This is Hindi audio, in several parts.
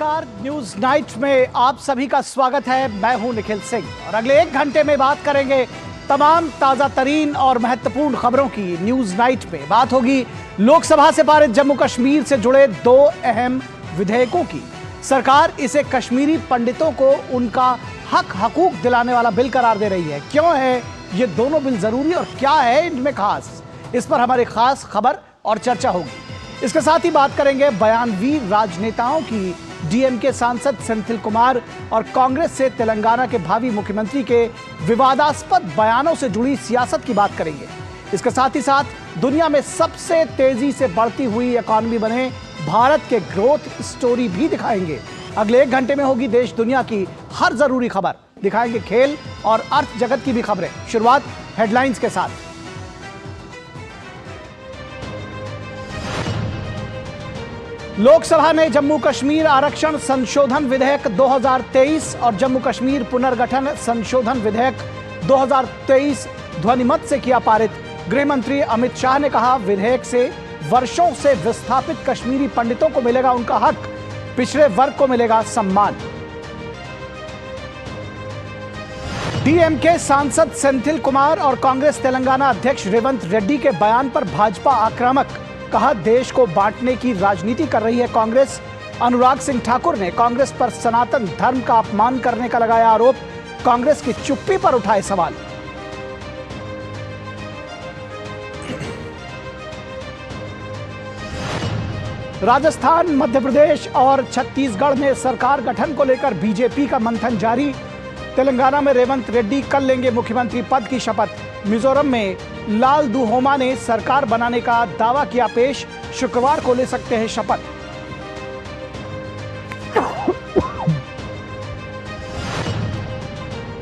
नमस्कार, न्यूज नाइट में आप सभी का स्वागत है। मैं हूं निखिल सिंह और अगले 1 घंटे में बात करेंगे तमाम ताजा तरीन और महत्वपूर्ण खबरों की। न्यूज नाइट में बात होगी लोकसभा से पारित जम्मू कश्मीर से जुड़े 2 अहम विधेयकों की। सरकार इसे कश्मीरी पंडितों को उनका हक हकूक दिलाने वाला बिल करार दे रही है। क्यों है ये दोनों बिल जरूरी और क्या है इनमें खास, इस पर हमारी खास खबर और चर्चा होगी। इसके साथ ही बात करेंगे बयानवीर राजनेताओं की, डीएमके सांसद सेंथिल कुमार और कांग्रेस से तेलंगाना के भावी मुख्यमंत्री के विवादास्पद बयानों से जुड़ी सियासत की बात करेंगे। इसके साथ ही साथ दुनिया में सबसे तेजी से बढ़ती हुई इकॉनमी बने भारत के ग्रोथ स्टोरी भी दिखाएंगे। अगले 1 घंटे में होगी देश दुनिया की हर जरूरी खबर, दिखाएंगे खेल और अर्थ जगत की भी खबरें। शुरुआत हेडलाइंस के साथ। लोकसभा ने जम्मू कश्मीर आरक्षण संशोधन विधेयक 2023 और जम्मू कश्मीर पुनर्गठन संशोधन विधेयक 2023 ध्वनिमत से किया पारित। गृह मंत्री अमित शाह ने कहा, विधेयक से वर्षों से विस्थापित कश्मीरी पंडितों को मिलेगा उनका हक, पिछड़े वर्ग को मिलेगा सम्मान। डीएमके सांसद सेंथिल कुमार और कांग्रेस तेलंगाना अध्यक्ष रेवंत रेड्डी के बयान पर भाजपा आक्रामक। कहा, देश को बांटने की राजनीति कर रही है कांग्रेस। अनुराग सिंह ठाकुर ने कांग्रेस पर सनातन धर्म का अपमान करने का लगाया आरोप। कांग्रेस की चुप्पी पर उठाए सवाल। राजस्थान, मध्य प्रदेश और छत्तीसगढ़ में सरकार गठन को लेकर बीजेपी का मंथन जारी। तेलंगाना में रेवंत रेड्डी कल लेंगे मुख्यमंत्री पद की शपथ। मिजोरम में लाल दुहोमा ने सरकार बनाने का दावा किया पेश, शुक्रवार को ले सकते हैं शपथ।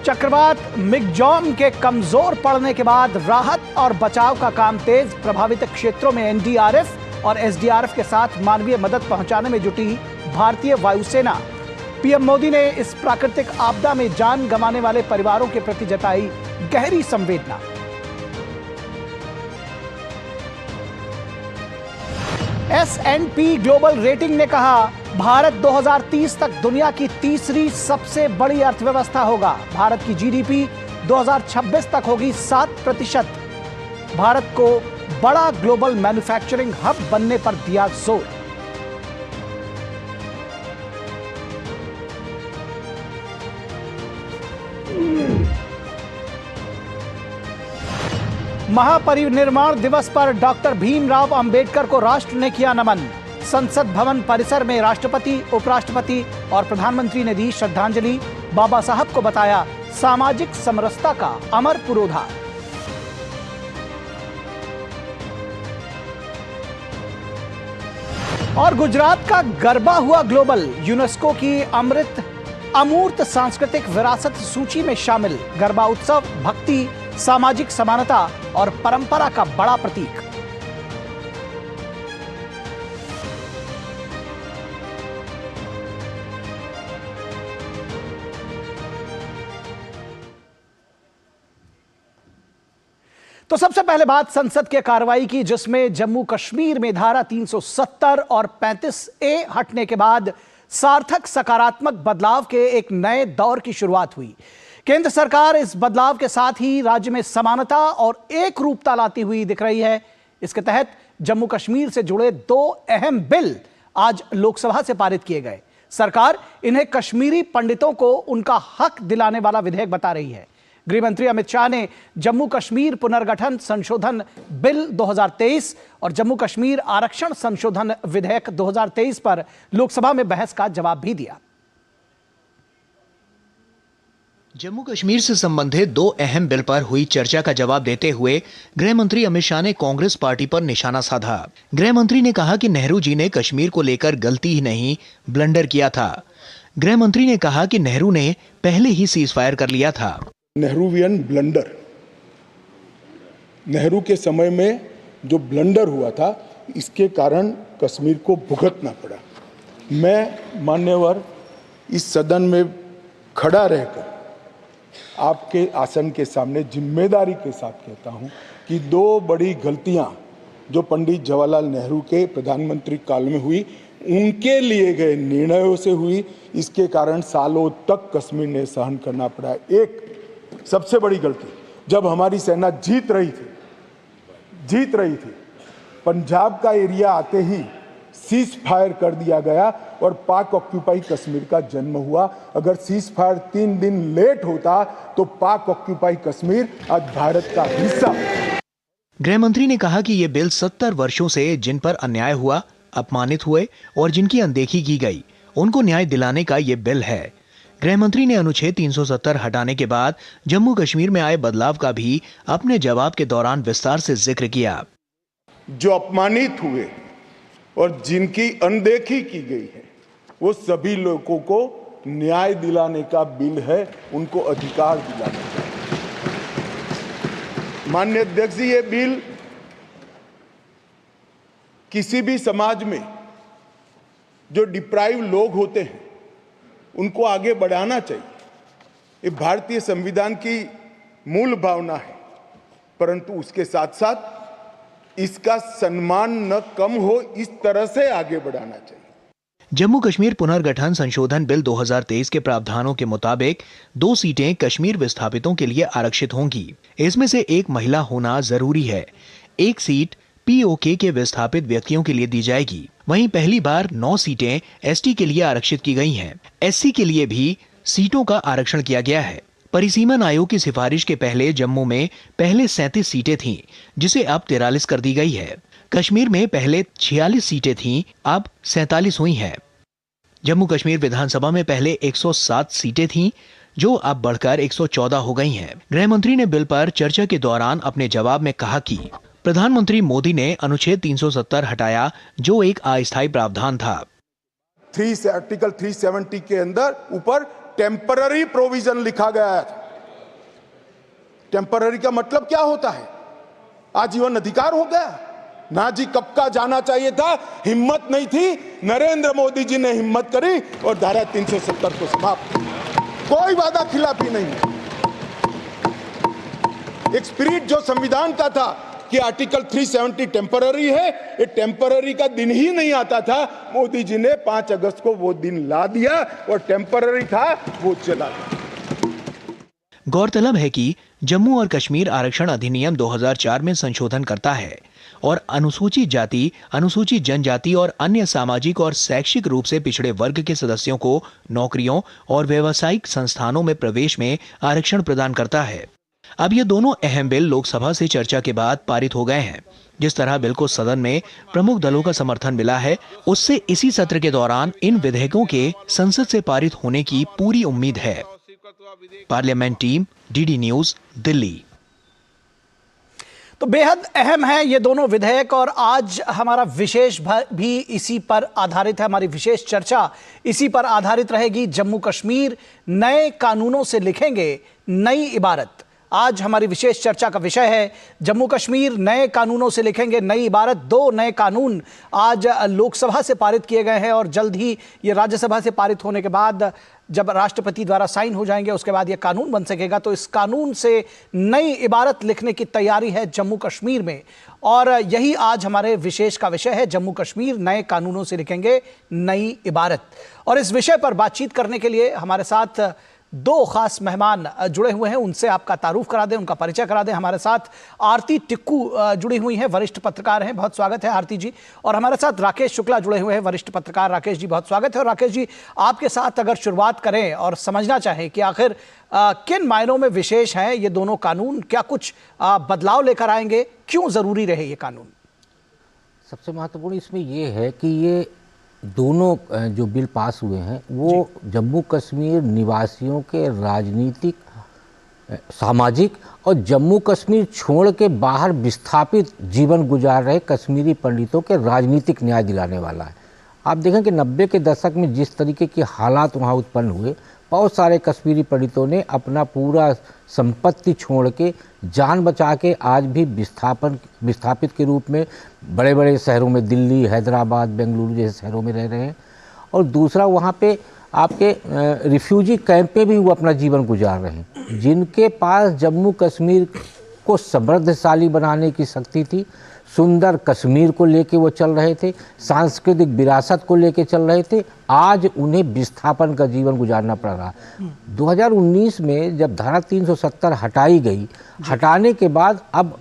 चक्रवात मिगजॉम के कमजोर पड़ने के बाद राहत और बचाव का काम तेज। प्रभावित क्षेत्रों में एनडीआरएफ और एसडीआरएफ के साथ मानवीय मदद पहुंचाने में जुटी भारतीय वायुसेना। पीएम मोदी ने इस प्राकृतिक आपदा में जान गंवाने वाले परिवारों के प्रति जताई गहरी संवेदना। S&P ग्लोबल रेटिंग ने कहा, भारत 2030 तक दुनिया की तीसरी सबसे बड़ी अर्थव्यवस्था होगा। भारत की जीडीपी 2026 तक होगी 7%। भारत को बड़ा ग्लोबल मैन्युफैक्चरिंग हब बनने पर दिया जोर। महापरिनिर्वाण दिवस पर डॉक्टर भीमराव अंबेडकर को राष्ट्र ने किया नमन। संसद भवन परिसर में राष्ट्रपति, उपराष्ट्रपति और प्रधानमंत्री ने दी श्रद्धांजलि। बाबा साहब को बताया सामाजिक समरसता का अमर पुरोधा। और गुजरात का गरबा हुआ ग्लोबल, यूनेस्को की अमूर्त सांस्कृतिक विरासत सूची में शामिल। गरबा उत्सव भक्ति, सामाजिक समानता और परंपरा का बड़ा प्रतीक। तो सबसे पहले बात संसद के कार्रवाई की, जिसमें जम्मू कश्मीर में धारा 370 और 35A हटने के बाद सार्थक सकारात्मक बदलाव के एक नए दौर की शुरुआत हुई। केंद्र सरकार इस बदलाव के साथ ही राज्य में समानता और एक रूपता लाती हुई दिख रही है। इसके तहत जम्मू कश्मीर से जुड़े 2 अहम बिल आज लोकसभा से पारित किए गए। सरकार इन्हें कश्मीरी पंडितों को उनका हक दिलाने वाला विधेयक बता रही है। गृह मंत्री अमित शाह ने जम्मू कश्मीर पुनर्गठन संशोधन बिल 2023 और जम्मू कश्मीर आरक्षण संशोधन विधेयक 2023 पर लोकसभा में बहस का जवाब भी दिया। जम्मू कश्मीर से संबंधित 2 अहम बिल पर हुई चर्चा का जवाब देते हुए गृह मंत्री अमित शाह ने कांग्रेस पार्टी पर निशाना साधा। गृह मंत्री ने कहा कि नेहरू जी ने कश्मीर को लेकर गलती ही नहीं, ब्लंडर किया था। गृह मंत्री ने कहा कि नेहरू ने पहले ही सीज फायर कर लिया था। नेहरूवियन ब्लंडर, नेहरू के समय में जो ब्लंडर हुआ था, इसके कारण कश्मीर को भुगतना पड़ा। मैं मान्यवर इस सदन में खड़ा रहकर आपके आसन के सामने जिम्मेदारी के साथ कहता हूं कि 2 बड़ी गलतियां जो पंडित जवाहरलाल नेहरू के प्रधानमंत्री काल में हुई, उनके लिए गए निर्णयों से हुई। इसके कारण सालों तक कश्मीर ने सहन करना पड़ा। एक सबसे बड़ी गलती, जब हमारी सेना जीत रही थी, पंजाब का एरिया आते ही सीज फायर कर दिया गया और पाक ऑक्यूपाई कश्मीर का जन्म हुआ। अगर सीज फायर 3 दिन लेट होता तो पाक ऑक्यूपाई कश्मीर आज भारत का हिस्सा। गृह मंत्री ने कहा कि ये बिल 70 वर्षों से जिन पर अन्याय हुआ, अपमानित हुए और जिनकी अनदेखी की गई, उनको न्याय दिलाने का ये बिल है। गृह मंत्री ने अनुच्छेद 370 हटाने के बाद जम्मू कश्मीर में आए बदलाव का भी अपने जवाब के दौरान विस्तार से जिक्र किया। जो अपमानित हुए और जिनकी अनदेखी की गई है, वो सभी लोगों को न्याय दिलाने का बिल है, उनको अधिकार दिलाने का। माननीय अध्यक्ष जी, ये बिल किसी भी समाज में जो डिप्राइव लोग होते हैं उनको आगे बढ़ाना चाहिए। ये भारतीय संविधान की मूल भावना है, परंतु उसके साथ साथ इसका सम्मान न कम हो, इस तरह से आगे बढ़ाना चाहिए। जम्मू कश्मीर पुनर्गठन संशोधन बिल 2023 के प्रावधानों के मुताबिक 2 सीटें कश्मीर विस्थापितों के लिए आरक्षित होंगी। इसमें से 1 महिला होना जरूरी है। 1 सीट पीओके के विस्थापित व्यक्तियों के लिए दी जाएगी। वहीं पहली बार 9 सीटें एसटी के लिए आरक्षित की गई हैं। एससी के लिए भी सीटों का आरक्षण किया गया है। परिसीमन आयोग की सिफारिश के पहले जम्मू में पहले 37 सीटें थीं, जिसे अब 43 कर दी गई है। कश्मीर में पहले 46 सीटें थीं, अब 47 हुई हैं। जम्मू कश्मीर विधानसभा में पहले 107 सीटें थीं, जो अब बढ़कर 114 हो गई हैं। गृह मंत्री ने बिल पर चर्चा के दौरान अपने जवाब में कहा कि प्रधानमंत्री मोदी ने अनुच्छेद 370 हटाया, जो एक अस्थायी प्रावधान था। आर्टिकल 370 के अंदर ऊपर टेम्पररी प्रोविजन लिखा गया था। टेम्पररी का मतलब क्या होता है? आजीवन अधिकार हो गया ना जी। कब का जाना चाहिए था, हिम्मत नहीं थी, नरेंद्र मोदी जी ने हिम्मत करी और धारा 370 को समाप्त किया। कोई वादा खिलाफी नहीं। एक स्पिरिट जो संविधान का था कि आर्टिकल 370 टेम्पररी है, ये टेम्पररी का दिन ही नहीं आता था। मोदी जी ने 5 अगस्त को वो दिन ला दिया और टेम्पररी था वो चला गया। गौरतलब है कि जम्मू और कश्मीर आरक्षण अधिनियम 2004 में संशोधन करता है और अनुसूचित जाति, अनुसूचित जनजाति और अन्य सामाजिक और शैक्षिक रूप से पिछड़े वर्ग के सदस्यों को नौकरियों और व्यावसायिक संस्थानों में प्रवेश में आरक्षण प्रदान करता है। अब ये दोनों अहम बिल लोकसभा से चर्चा के बाद पारित हो गए हैं। जिस तरह बिल को सदन में प्रमुख दलों का समर्थन मिला है, उससे इसी सत्र के दौरान इन विधेयकों के संसद से पारित होने की पूरी उम्मीद है। Parliament team, DD news, Delhi. तो बेहद अहम है ये दोनों विधेयक और आज हमारा विशेष भी इसी पर आधारित है। हमारी विशेष चर्चा इसी पर आधारित रहेगी। जम्मू कश्मीर नए कानूनों से लिखेंगे नई इबारत। आज हमारी विशेष चर्चा का विषय है जम्मू कश्मीर नए कानूनों से लिखेंगे नई इबारत। 2 नए कानून आज लोकसभा से पारित किए गए हैं और जल्द ही ये राज्यसभा से पारित होने के बाद जब राष्ट्रपति द्वारा साइन हो जाएंगे उसके बाद ये कानून बन सकेगा। तो इस कानून से नई इबारत लिखने की तैयारी है जम्मू कश्मीर में और यही आज हमारे विशेष का विषय है। जम्मू कश्मीर नए कानूनों से लिखेंगे नई इबारत। और इस विषय पर बातचीत करने के लिए हमारे साथ 2 खास मेहमान जुड़े हुए हैं। उनसे आपका तारुफ करा दें, उनका परिचय करा दें। हमारे साथ आरती टिक्कू जुड़ी हुई हैं, वरिष्ठ पत्रकार हैं। बहुत स्वागत है आरती जी। और हमारे साथ राकेश शुक्ला जुड़े हुए हैं, वरिष्ठ पत्रकार। राकेश जी बहुत स्वागत है। और राकेश जी, आपके साथ अगर शुरुआत करें और समझना चाहें कि आखिर किन मायनों में विशेष हैं ये दोनों कानून, क्या कुछ बदलाव लेकर आएंगे, क्यों जरूरी रहे ये कानून? सबसे महत्वपूर्ण इसमें ये है कि ये दोनों जो बिल पास हुए हैं वो जम्मू कश्मीर निवासियों के राजनीतिक, सामाजिक और जम्मू कश्मीर छोड़ के बाहर विस्थापित जीवन गुजार रहे कश्मीरी पंडितों के राजनीतिक न्याय दिलाने वाला है। आप देखें कि 90 के दशक में जिस तरीके के हालात वहाँ उत्पन्न हुए, बहुत सारे कश्मीरी पंडितों ने अपना पूरा संपत्ति छोड़ के जान बचा के आज भी विस्थापित के रूप में बड़े बड़े शहरों में, दिल्ली, हैदराबाद, बेंगलुरु जैसे शहरों में रह रहे हैं। और दूसरा, वहाँ पे आपके रिफ्यूजी कैंप में भी वो अपना जीवन गुजार रहे हैं। जिनके पास जम्मू कश्मीर को समृद्धशाली बनाने की शक्ति थी, सुंदर कश्मीर को लेके वो चल रहे थे, सांस्कृतिक विरासत को लेके चल रहे थे, आज उन्हें विस्थापन का जीवन गुजारना पड़ रहा। 2019 में जब धारा 370 हटाई गई, हटाने के बाद अब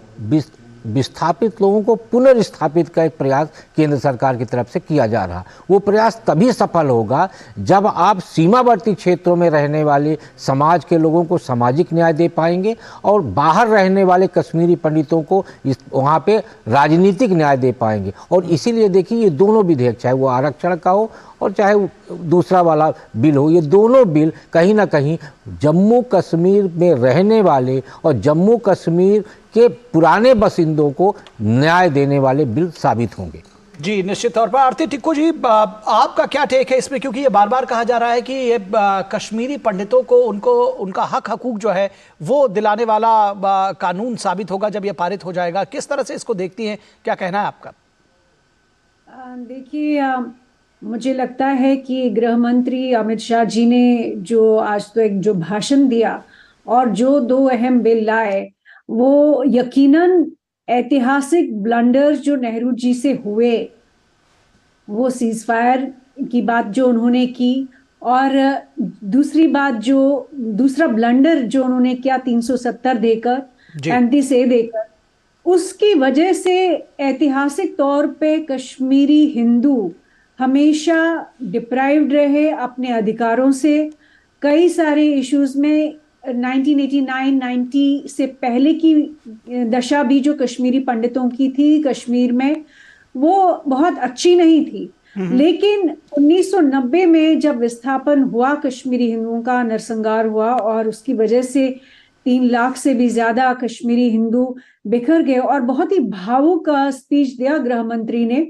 विस्थापित लोगों को पुनर्स्थापित का एक प्रयास केंद्र सरकार की तरफ से किया जा रहा। वो प्रयास तभी सफल होगा जब आप सीमावर्ती क्षेत्रों में रहने वाले समाज के लोगों को सामाजिक न्याय दे पाएंगे और बाहर रहने वाले कश्मीरी पंडितों को वहाँ पे राजनीतिक न्याय दे पाएंगे। और इसीलिए देखिए, ये दोनों विधेयक, चाहे वो आरक्षण का हो और चाहे दूसरा वाला बिल हो, ये दोनों बिल कहीं ना कहीं जम्मू कश्मीर में रहने वाले और जम्मू कश्मीर के पुराने बासिंदों को न्याय देने वाले बिल साबित होंगे। जी, निश्चित तौर पर। आरती टिक्कू जी, आपका क्या टेक है इसमें, क्योंकि ये बार बार कहा जा रहा है कि ये कश्मीरी पंडितों को उनका हक हकूक जो है वो दिलाने वाला कानून साबित होगा जब ये पारित हो जाएगा। किस तरह से इसको देखती हैं, क्या कहना है आपका? देखिए, मुझे लगता है कि गृह मंत्री अमित शाह जी ने जो आज तो एक जो भाषण दिया और जो दो अहम बिल लाए, वो यकीनन ऐतिहासिक ब्लंडर्स जो नेहरू जी से हुए, वो सीज फायर की बात जो उन्होंने की, और दूसरी बात जो दूसरा ब्लंडर जो उन्होंने किया 370 देकर, 35A देकर, उसकी वजह से ऐतिहासिक तौर पे कश्मीरी हिंदू हमेशा डिप्राइव्ड रहे अपने अधिकारों से। कई सारे इश्यूज में 1989-90 से पहले की दशा भी जो कश्मीरी पंडितों की थी कश्मीर में, वो बहुत अच्छी नहीं थी। लेकिन 1990 में जब विस्थापन हुआ कश्मीरी हिंदुओं का, नरसंहार हुआ और उसकी वजह से 3 लाख से भी ज्यादा कश्मीरी हिंदू बिखर गए, और बहुत ही भावुक स्पीच दिया गृह मंत्री ने।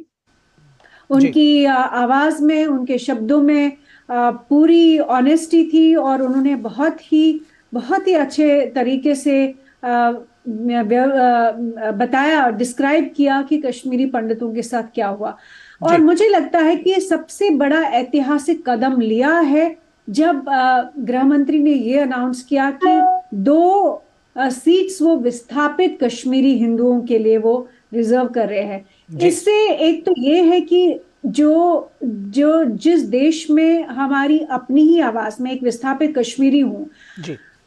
उनकी आवाज में, उनके शब्दों में पूरी ऑनेस्टी थी और उन्होंने बहुत ही अच्छे तरीके से बताया, डिस्क्राइब किया कि कश्मीरी पंडितों के साथ क्या हुआ। और मुझे लगता है कि ये सबसे बड़ा ऐतिहासिक कदम लिया है जब गृह मंत्री ने ये अनाउंस किया कि 2 सीट्स वो विस्थापित कश्मीरी हिंदुओं के लिए वो रिजर्व कर रहे हैं। इससे एक तो ये है कि जो जिस देश में हमारी अपनी ही आवाज, मैं एक विस्थापित कश्मीरी हूँ,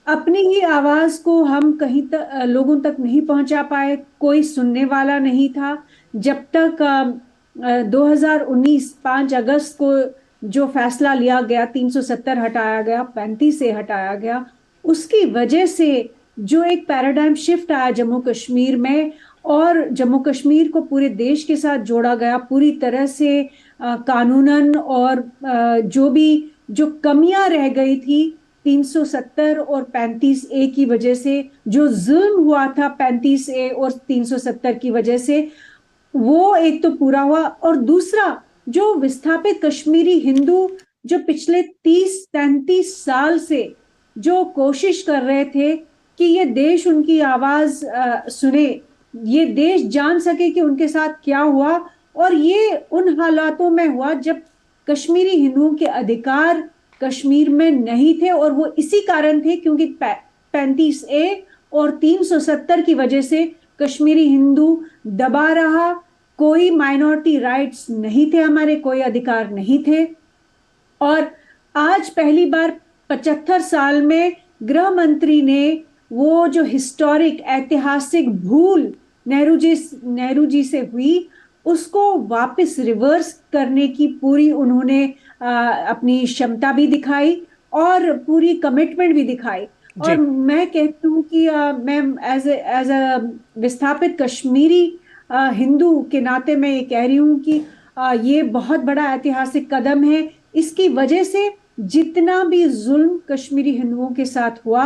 अपनी ही आवाज को हम कहीं लोगों तक नहीं पहुंचा पाए, कोई सुनने वाला नहीं था। जब तक 2019 5 अगस्त को जो फैसला लिया गया, 370 हटाया गया, 35A हटाया गया, उसकी वजह से जो एक पैराडाइम शिफ्ट आया जम्मू कश्मीर में, और जम्मू कश्मीर को पूरे देश के साथ जोड़ा गया पूरी तरह से कानूनन, और जो कमियां रह गई थी 370 और 35A की वजह से, जो जुल्म हुआ था 35A और 370 की वजह से, वो एक तो पूरा हुआ। और दूसरा, जो विस्थापित कश्मीरी हिंदू जो पिछले 30-33 साल से जो कोशिश कर रहे थे कि ये देश उनकी आवाज सुने, ये देश जान सके कि उनके साथ क्या हुआ, और ये उन हालातों में हुआ जब कश्मीरी हिंदुओं के अधिकार कश्मीर में नहीं थे, और वो इसी कारण थे क्योंकि 35A और 370 की वजह से कश्मीरी हिंदू दबा रहा, कोई माइनॉरिटी राइट्स नहीं थे, हमारे कोई अधिकार नहीं थे। और आज पहली बार 75 साल में गृह मंत्री ने वो जो हिस्टोरिक, ऐतिहासिक भूल नेहरू जी से हुई, उसको वापस रिवर्स करने की पूरी उन्होंने अपनी क्षमता भी दिखाई और पूरी कमिटमेंट भी दिखाई। और मैं कहती हूँ कि मैं एज अ विस्थापित कश्मीरी हिंदू के नाते मैं ये कह रही हूँ कि ये बहुत बड़ा ऐतिहासिक कदम है। इसकी वजह से जितना भी जुल्म कश्मीरी हिंदुओं के साथ हुआ,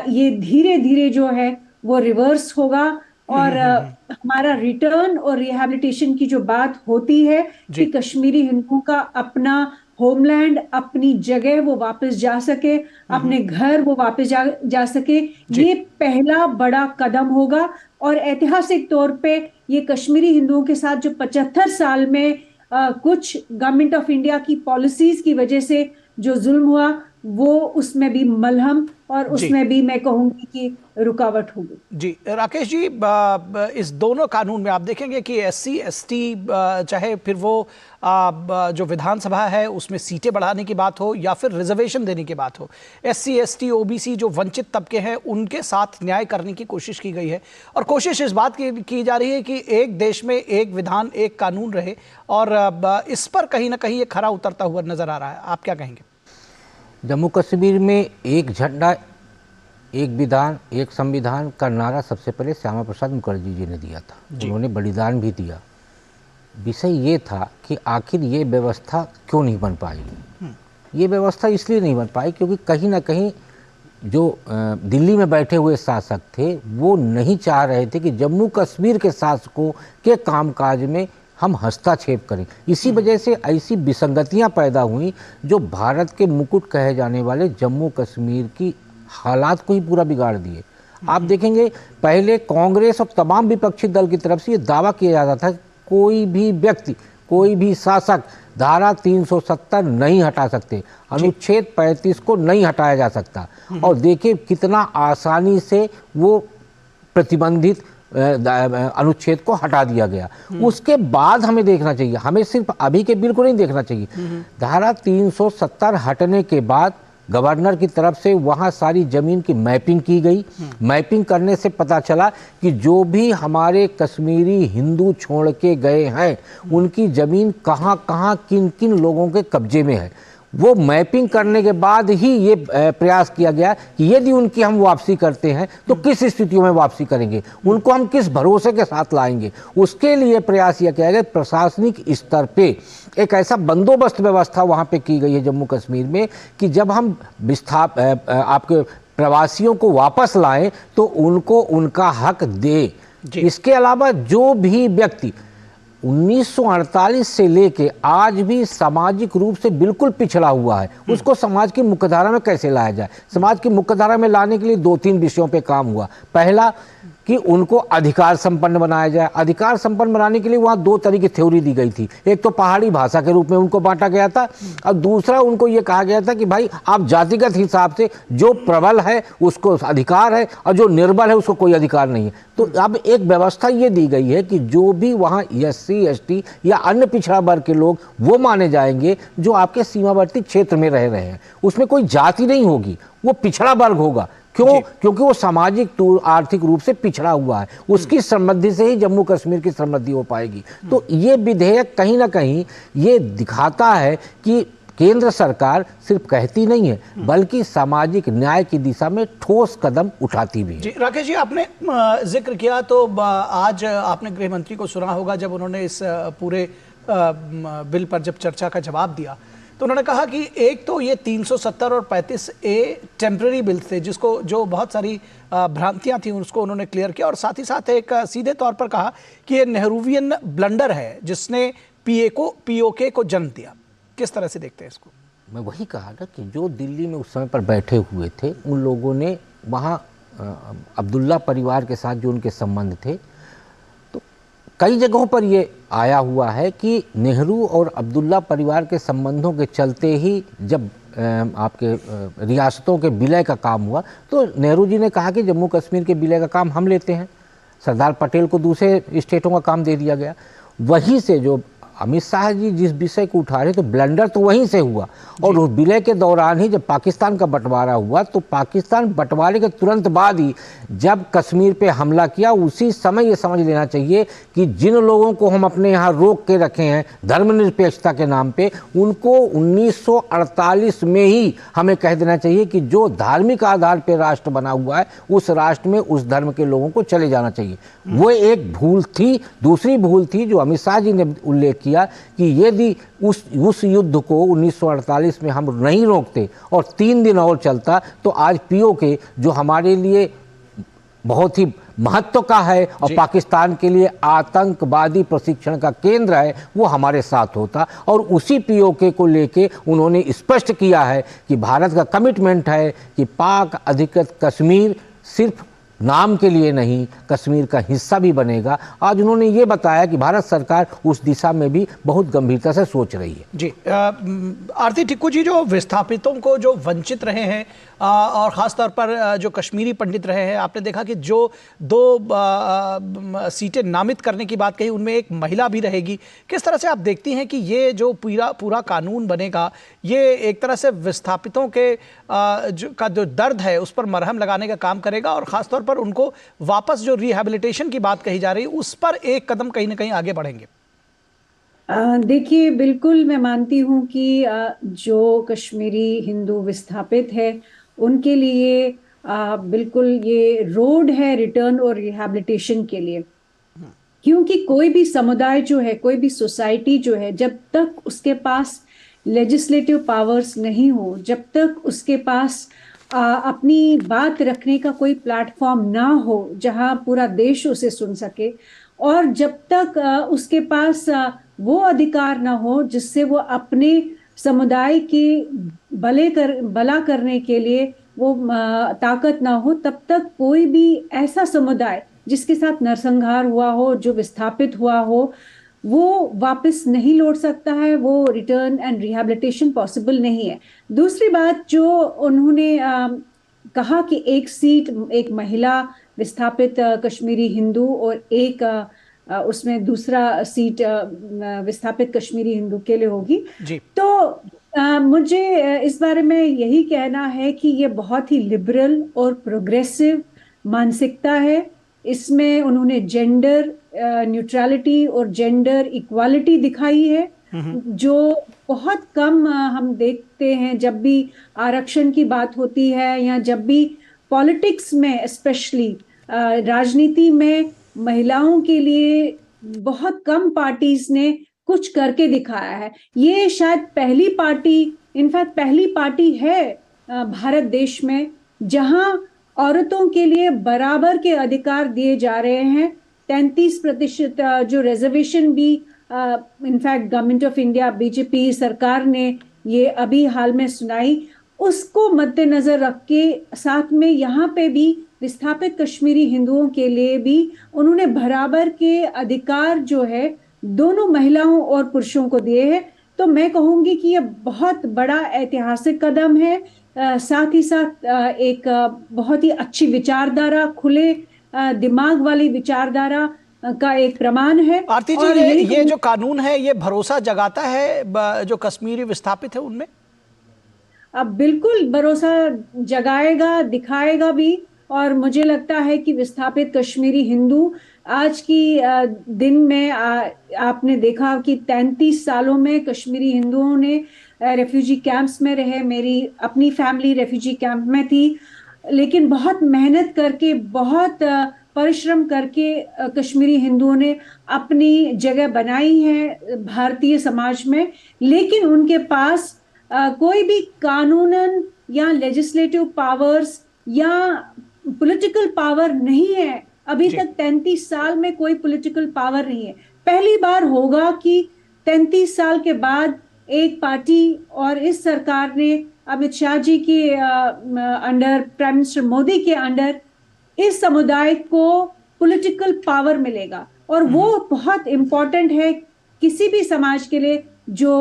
ये धीरे धीरे जो है वो रिवर्स होगा, और हमारा रिटर्न और रिहैबिलिटेशन की जो बात होती है कि कश्मीरी हिंदुओं का अपना होमलैंड, अपनी जगह वो वापस जा सके, अपने घर वो वापस जा सके, ये पहला बड़ा कदम होगा। और ऐतिहासिक तौर पे ये कश्मीरी हिंदुओं के साथ जो 75 साल में कुछ गवर्नमेंट ऑफ इंडिया की पॉलिसीज की वजह से जो जुल्म हुआ, वो उसमें भी मलहम और उसमें भी मैं कहूंगी कि रुकावट होगी। जी राकेश जी, इस दोनों कानून में आप देखेंगे कि SC ST चाहे फिर वो जो विधानसभा है उसमें सीटें बढ़ाने की बात हो या फिर रिजर्वेशन देने की बात हो, SC ST OBC जो वंचित तबके हैं उनके साथ न्याय करने की कोशिश की गई है और कोशिश इस बात की जा रही है कि एक देश में एक विधान एक कानून रहे और इस पर कहीं ना कहीं ये खरा उतरता हुआ नजर आ रहा है। आप क्या कहेंगे? जम्मू कश्मीर में एक झंडा एक विधान एक संविधान का नारा सबसे पहले श्यामा प्रसाद मुखर्जी जी ने दिया था, उन्होंने बलिदान भी दिया। विषय ये था कि आखिर ये व्यवस्था क्यों नहीं बन पाई। ये व्यवस्था इसलिए नहीं बन पाई क्योंकि कहीं ना कहीं जो दिल्ली में बैठे हुए शासक थे वो नहीं चाह रहे थे कि जम्मू कश्मीर के शासकों के कामकाज में हम हस्तक्षेप करें। इसी वजह से ऐसी विसंगतियां पैदा हुई जो भारत के मुकुट कहे जाने वाले जम्मू कश्मीर की हालात को ही पूरा बिगाड़ दिए। आप देखेंगे पहले कांग्रेस और तमाम विपक्षी दल की तरफ से ये दावा किया जाता था कोई भी व्यक्ति कोई भी शासक धारा 370 नहीं हटा सकते, अनुच्छेद 35 को नहीं हटाया जा सकता। और देखिए कितना आसानी से वो प्रतिबंधित अनुच्छेद को हटा दिया गया। उसके बाद हमें देखना चाहिए, हमें सिर्फ अभी के बिल को नहीं देखना चाहिए। धारा 370 हटने के बाद गवर्नर की तरफ से वहाँ सारी जमीन की मैपिंग की गई। मैपिंग करने से पता चला कि जो भी हमारे कश्मीरी हिंदू छोड़ के गए हैं उनकी जमीन कहाँ कहाँ किन किन लोगों के कब्जे में है। वो मैपिंग करने के बाद ही ये प्रयास किया गया कि यदि उनकी हम वापसी करते हैं तो किस स्थितियों में वापसी करेंगे, उनको हम किस भरोसे के साथ लाएंगे। उसके लिए प्रयास यह किया गया प्रशासनिक स्तर पे एक ऐसा बंदोबस्त व्यवस्था वहाँ पे की गई है जम्मू कश्मीर में कि जब हम आपके प्रवासियों को वापस लाएं तो उनको उनका हक दे। इसके अलावा जो भी व्यक्ति 1948 से लेके आज भी सामाजिक रूप से बिल्कुल पिछड़ा हुआ है उसको समाज की मुख्यधारा में कैसे लाया जाए। समाज की मुख्यधारा में लाने के लिए 2-3 विषयों पे काम हुआ। पहला कि उनको अधिकार संपन्न बनाया जाए। अधिकार संपन्न बनाने के लिए वहाँ 2 तरह की थ्योरी दी गई थी। एक तो पहाड़ी भाषा के रूप में उनको बांटा गया था और दूसरा उनको ये कहा गया था कि भाई आप जातिगत हिसाब से जो प्रबल है उसको अधिकार है और जो निर्बल है उसको कोई अधिकार नहीं है। तो अब एक व्यवस्था ये दी गई है कि जो भी वहाँ SC ST या अन्य पिछड़ा वर्ग के लोग वो माने जाएंगे जो आपके सीमावर्ती क्षेत्र में रह रहे हैं। उसमें कोई जाति नहीं होगी, वो पिछड़ा वर्ग होगा। क्यों? क्योंकि वो सामाजिक आर्थिक रूप से पिछड़ा हुआ है। उसकी समृद्धि से ही जम्मू कश्मीर की समृद्धि हो पाएगी। तो ये विधेयक कहीं ना कहीं ये दिखाता है कि केंद्र सरकार सिर्फ कहती नहीं है बल्कि सामाजिक न्याय की दिशा में ठोस कदम उठाती भी है। जी राकेश जी, आपने जिक्र किया तो आज आपने गृह मंत्री को सुना होगा जब उन्होंने इस पूरे बिल पर जब चर्चा का जवाब दिया तो उन्होंने कहा कि एक तो ये 370 और 35A टेम्पररी बिल थे जिसको जो बहुत सारी भ्रांतियां थी उसको उन्होंने क्लियर किया और साथ ही साथ एक सीधे तौर पर कहा कि ये नेहरूवियन ब्लंडर है जिसने POK को जन्म दिया। किस तरह से देखते हैं इसको? मैं वही कहा ना कि जो दिल्ली में उस समय पर बैठे हुए थे उन लोगों ने वहाँ अब्दुल्ला परिवार के साथ जो उनके संबंध थे तो कई जगहों पर ये आया हुआ है कि नेहरू और अब्दुल्ला परिवार के संबंधों के चलते ही जब आपके रियासतों के विलय का काम हुआ तो नेहरू जी ने कहा कि जम्मू कश्मीर के विलय का काम हम लेते हैं। सरदार पटेल को दूसरे स्टेटों का काम दे दिया गया। वहीं से जो अमित शाह जी जिस विषय को उठा रहे तो ब्लंडर तो वहीं से हुआ और उस विलय के दौरान ही जब पाकिस्तान का बंटवारा हुआ तो पाकिस्तान बंटवारे के तुरंत बाद ही जब कश्मीर पे हमला किया उसी समय ये समझ लेना चाहिए कि जिन लोगों को हम अपने यहाँ रोक के रखे हैं धर्मनिरपेक्षता के नाम पे उनको 1948 में ही हमें कह देना चाहिए कि जो धार्मिक आधार पर राष्ट्र बना हुआ है उस राष्ट्र में उस धर्म के लोगों को चले जाना चाहिए। वो एक भूल थी। दूसरी भूल थी जो अमित शाह जी ने उल्लेख किया कि यदि उस युद्ध को 1948 में हम नहीं रोकते और 3 दिन और चलता तो आज POK जो हमारे लिए बहुत ही महत्व का है और पाकिस्तान के लिए आतंकवादी प्रशिक्षण का केंद्र है वो हमारे साथ होता। और उसी POK को लेके उन्होंने स्पष्ट किया है कि भारत का कमिटमेंट है कि पाक अधिकृत कश्मीर सिर्फ नाम के लिए नहीं, कश्मीर का हिस्सा भी बनेगा। आज उन्होंने ये बताया कि भारत सरकार उस दिशा में भी बहुत गंभीरता से सोच रही है। जी आरती टिक्कू जी, जो विस्थापितों को जो वंचित रहे हैं और ख़ास तौर पर जो कश्मीरी पंडित रहे हैं, आपने देखा कि जो 2 सीटें नामित करने की बात कही उनमें एक महिला भी रहेगी। किस तरह से आप देखती हैं कि ये जो पूरा कानून बनेगा, ये एक तरह से विस्थापितों के जो दर्द है उस पर मरहम लगाने का काम करेगा और ख़ास तौर पर उनको वापस जो रिहैबिलिटेशन की बात कही जा रही है उस पर एक कदम कहीं ना कहीं आगे बढ़ेंगे? देखिए, बिल्कुल मैं मानती हूँ कि जो कश्मीरी हिंदू विस्थापित है उनके लिए बिल्कुल ये रोड है रिटर्न और रिहैबिलिटेशन के लिए। क्योंकि कोई भी समुदाय जो है, कोई भी सोसाइटी जो है, जब तक उसके पास लेजिस्लेटिव पावर्स नहीं हो, जब तक उसके पास अपनी बात रखने का कोई प्लेटफॉर्म ना हो जहां पूरा देश उसे सुन सके, और जब तक उसके पास वो अधिकार ना हो जिससे वो अपने समुदाय की भला करने के लिए वो ताकत ना हो, तब तक कोई भी ऐसा समुदाय जिसके साथ नरसंहार हुआ हो, जो विस्थापित हुआ हो, वो वापस नहीं लौट सकता है। वो रिटर्न एंड रिहैबिलिटेशन पॉसिबल नहीं है। दूसरी बात जो उन्होंने कहा कि एक सीट एक महिला विस्थापित कश्मीरी हिंदू और एक उसमें दूसरा सीट विस्थापित कश्मीरी हिंदू के लिए होगी जी। तो मुझे इस बारे में यही कहना है कि ये बहुत ही लिबरल और प्रोग्रेसिव मानसिकता है। इसमें उन्होंने जेंडर न्यूट्रलिटी और जेंडर इक्वालिटी दिखाई है, जो बहुत कम हम देखते हैं जब भी आरक्षण की बात होती है या जब भी पॉलिटिक्स में, स्पेशली राजनीति में महिलाओं के लिए बहुत कम पार्टीज ने कुछ करके दिखाया है। ये शायद पहली पार्टी, इनफैक्ट पहली पार्टी है भारत देश में जहां औरतों के लिए बराबर के अधिकार दिए जा रहे हैं। 33% जो रिजर्वेशन भी in fact government of India, BJP सरकार ने ये अभी हाल में सुनाई, उसको मद्देनजर रख के साथ में यहाँ पे भी विस्थापित कश्मीरी हिंदुओं के लिए भी उन्होंने बराबर के अधिकार जो है दोनों महिलाओं और पुरुषों को दिए हैं। तो मैं कहूंगी कि ये बहुत बड़ा ऐतिहासिक कदम है। साथ ही साथ एक बहुत ही अच्छी विचारधारा, खुले दिमाग वाली विचारधारा का एक प्रमाण है। आरती जी, ये जो कानून है ये भरोसा जगाता है जो कश्मीरी विस्थापित है उनमें? अब बिल्कुल भरोसा जगाएगा, दिखाएगा भी। और मुझे लगता है कि विस्थापित कश्मीरी हिंदू आज की दिन में आपने देखा कि 33 सालों में कश्मीरी हिंदुओं ने रेफ्यूजी कैंप्स में रहे। मेरी अपनी फैमिली रेफ्यूजी कैंप में थी, लेकिन बहुत मेहनत करके, बहुत परिश्रम करके कश्मीरी हिंदुओं ने अपनी जगह बनाई है भारतीय समाज में। लेकिन उनके पास कोई भी कानूनन या लेजिस्लेटिव पावर्स या पॉलिटिकल पावर नहीं है। अभी तक 33 साल में कोई पॉलिटिकल पावर नहीं है। पहली बार होगा कि 33 साल के बाद एक पार्टी और इस सरकार ने अमित शाह जी के अंडर, प्राइम मिनिस्टर मोदी के अंडर, इस समुदाय को पॉलिटिकल पावर मिलेगा। और वो बहुत इंपॉर्टेंट है किसी भी समाज के लिए जो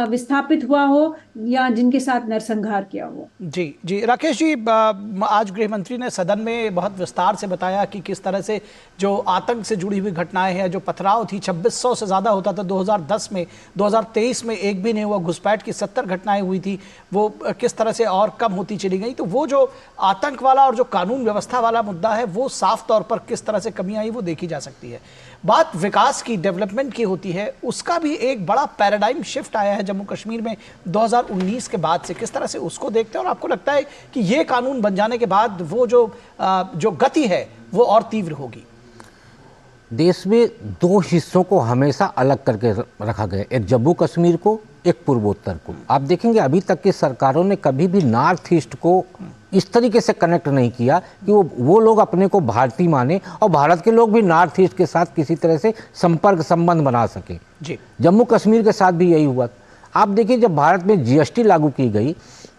विस्थापित हुआ हो या जिनके साथ नरसंहार किया हो। जी जी राकेश जी, आज गृह मंत्री ने सदन में बहुत विस्तार से बताया कि किस तरह से जो आतंक से जुड़ी हुई घटनाएं हैं, जो पथराव थी 2600 से ज़्यादा होता था 2010 में, 2023 में एक भी नहीं हुआ, घुसपैठ की 70 घटनाएं हुई थी, वो किस तरह से और कम होती चली गई। तो वो जो आतंक वाला और जो कानून व्यवस्था वाला मुद्दा है वो साफ तौर पर किस तरह से कमी आई वो देखी जा सकती है। बात विकास की, डेवलपमेंट की होती है, उसका भी एक बड़ा पैराडाइम शिफ्ट आया है जम्मू कश्मीर में 2019 के बाद से। किस तरह से उसको देखते हैं और आपको लगता है कि ये कानून बन जाने के बाद वो जो गति है वो और तीव्र होगी? देश में 2 हिस्सों को हमेशा अलग करके रखा गया, एक जम्मू कश्मीर को, एक पूर्वोत्तर को। आप देखेंगे अभी तक की सरकारों ने कभी भी नॉर्थ ईस्ट को इस तरीके से कनेक्ट नहीं किया कि वो लोग अपने को भारतीय माने और भारत के लोग भी नॉर्थ ईस्ट के साथ किसी तरह से संपर्क संबंध बना सके। जी, जम्मू कश्मीर के साथ भी यही हुआ। आप देखिए जब भारत में जीएसटी लागू की गई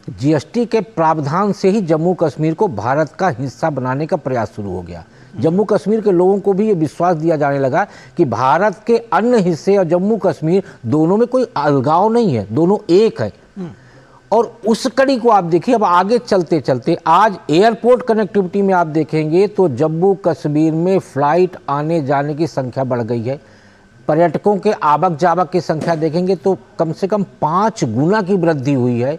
जीएसटी के प्रावधान से ही जम्मू कश्मीर को भारत का हिस्सा बनाने का प्रयास शुरू हो गया। जम्मू कश्मीर के लोगों को भी ये विश्वास दिया जाने लगा कि भारत के अन्य हिस्से और जम्मू कश्मीर दोनों में कोई अलगाव नहीं है, दोनों एक है। और उस कड़ी को आप देखिए, अब आगे चलते चलते आज एयरपोर्ट कनेक्टिविटी में आप देखेंगे तो जम्मू कश्मीर में फ्लाइट आने जाने की संख्या बढ़ गई है। पर्यटकों के आवक जावक की संख्या देखेंगे तो कम से कम 5 गुना की वृद्धि हुई है।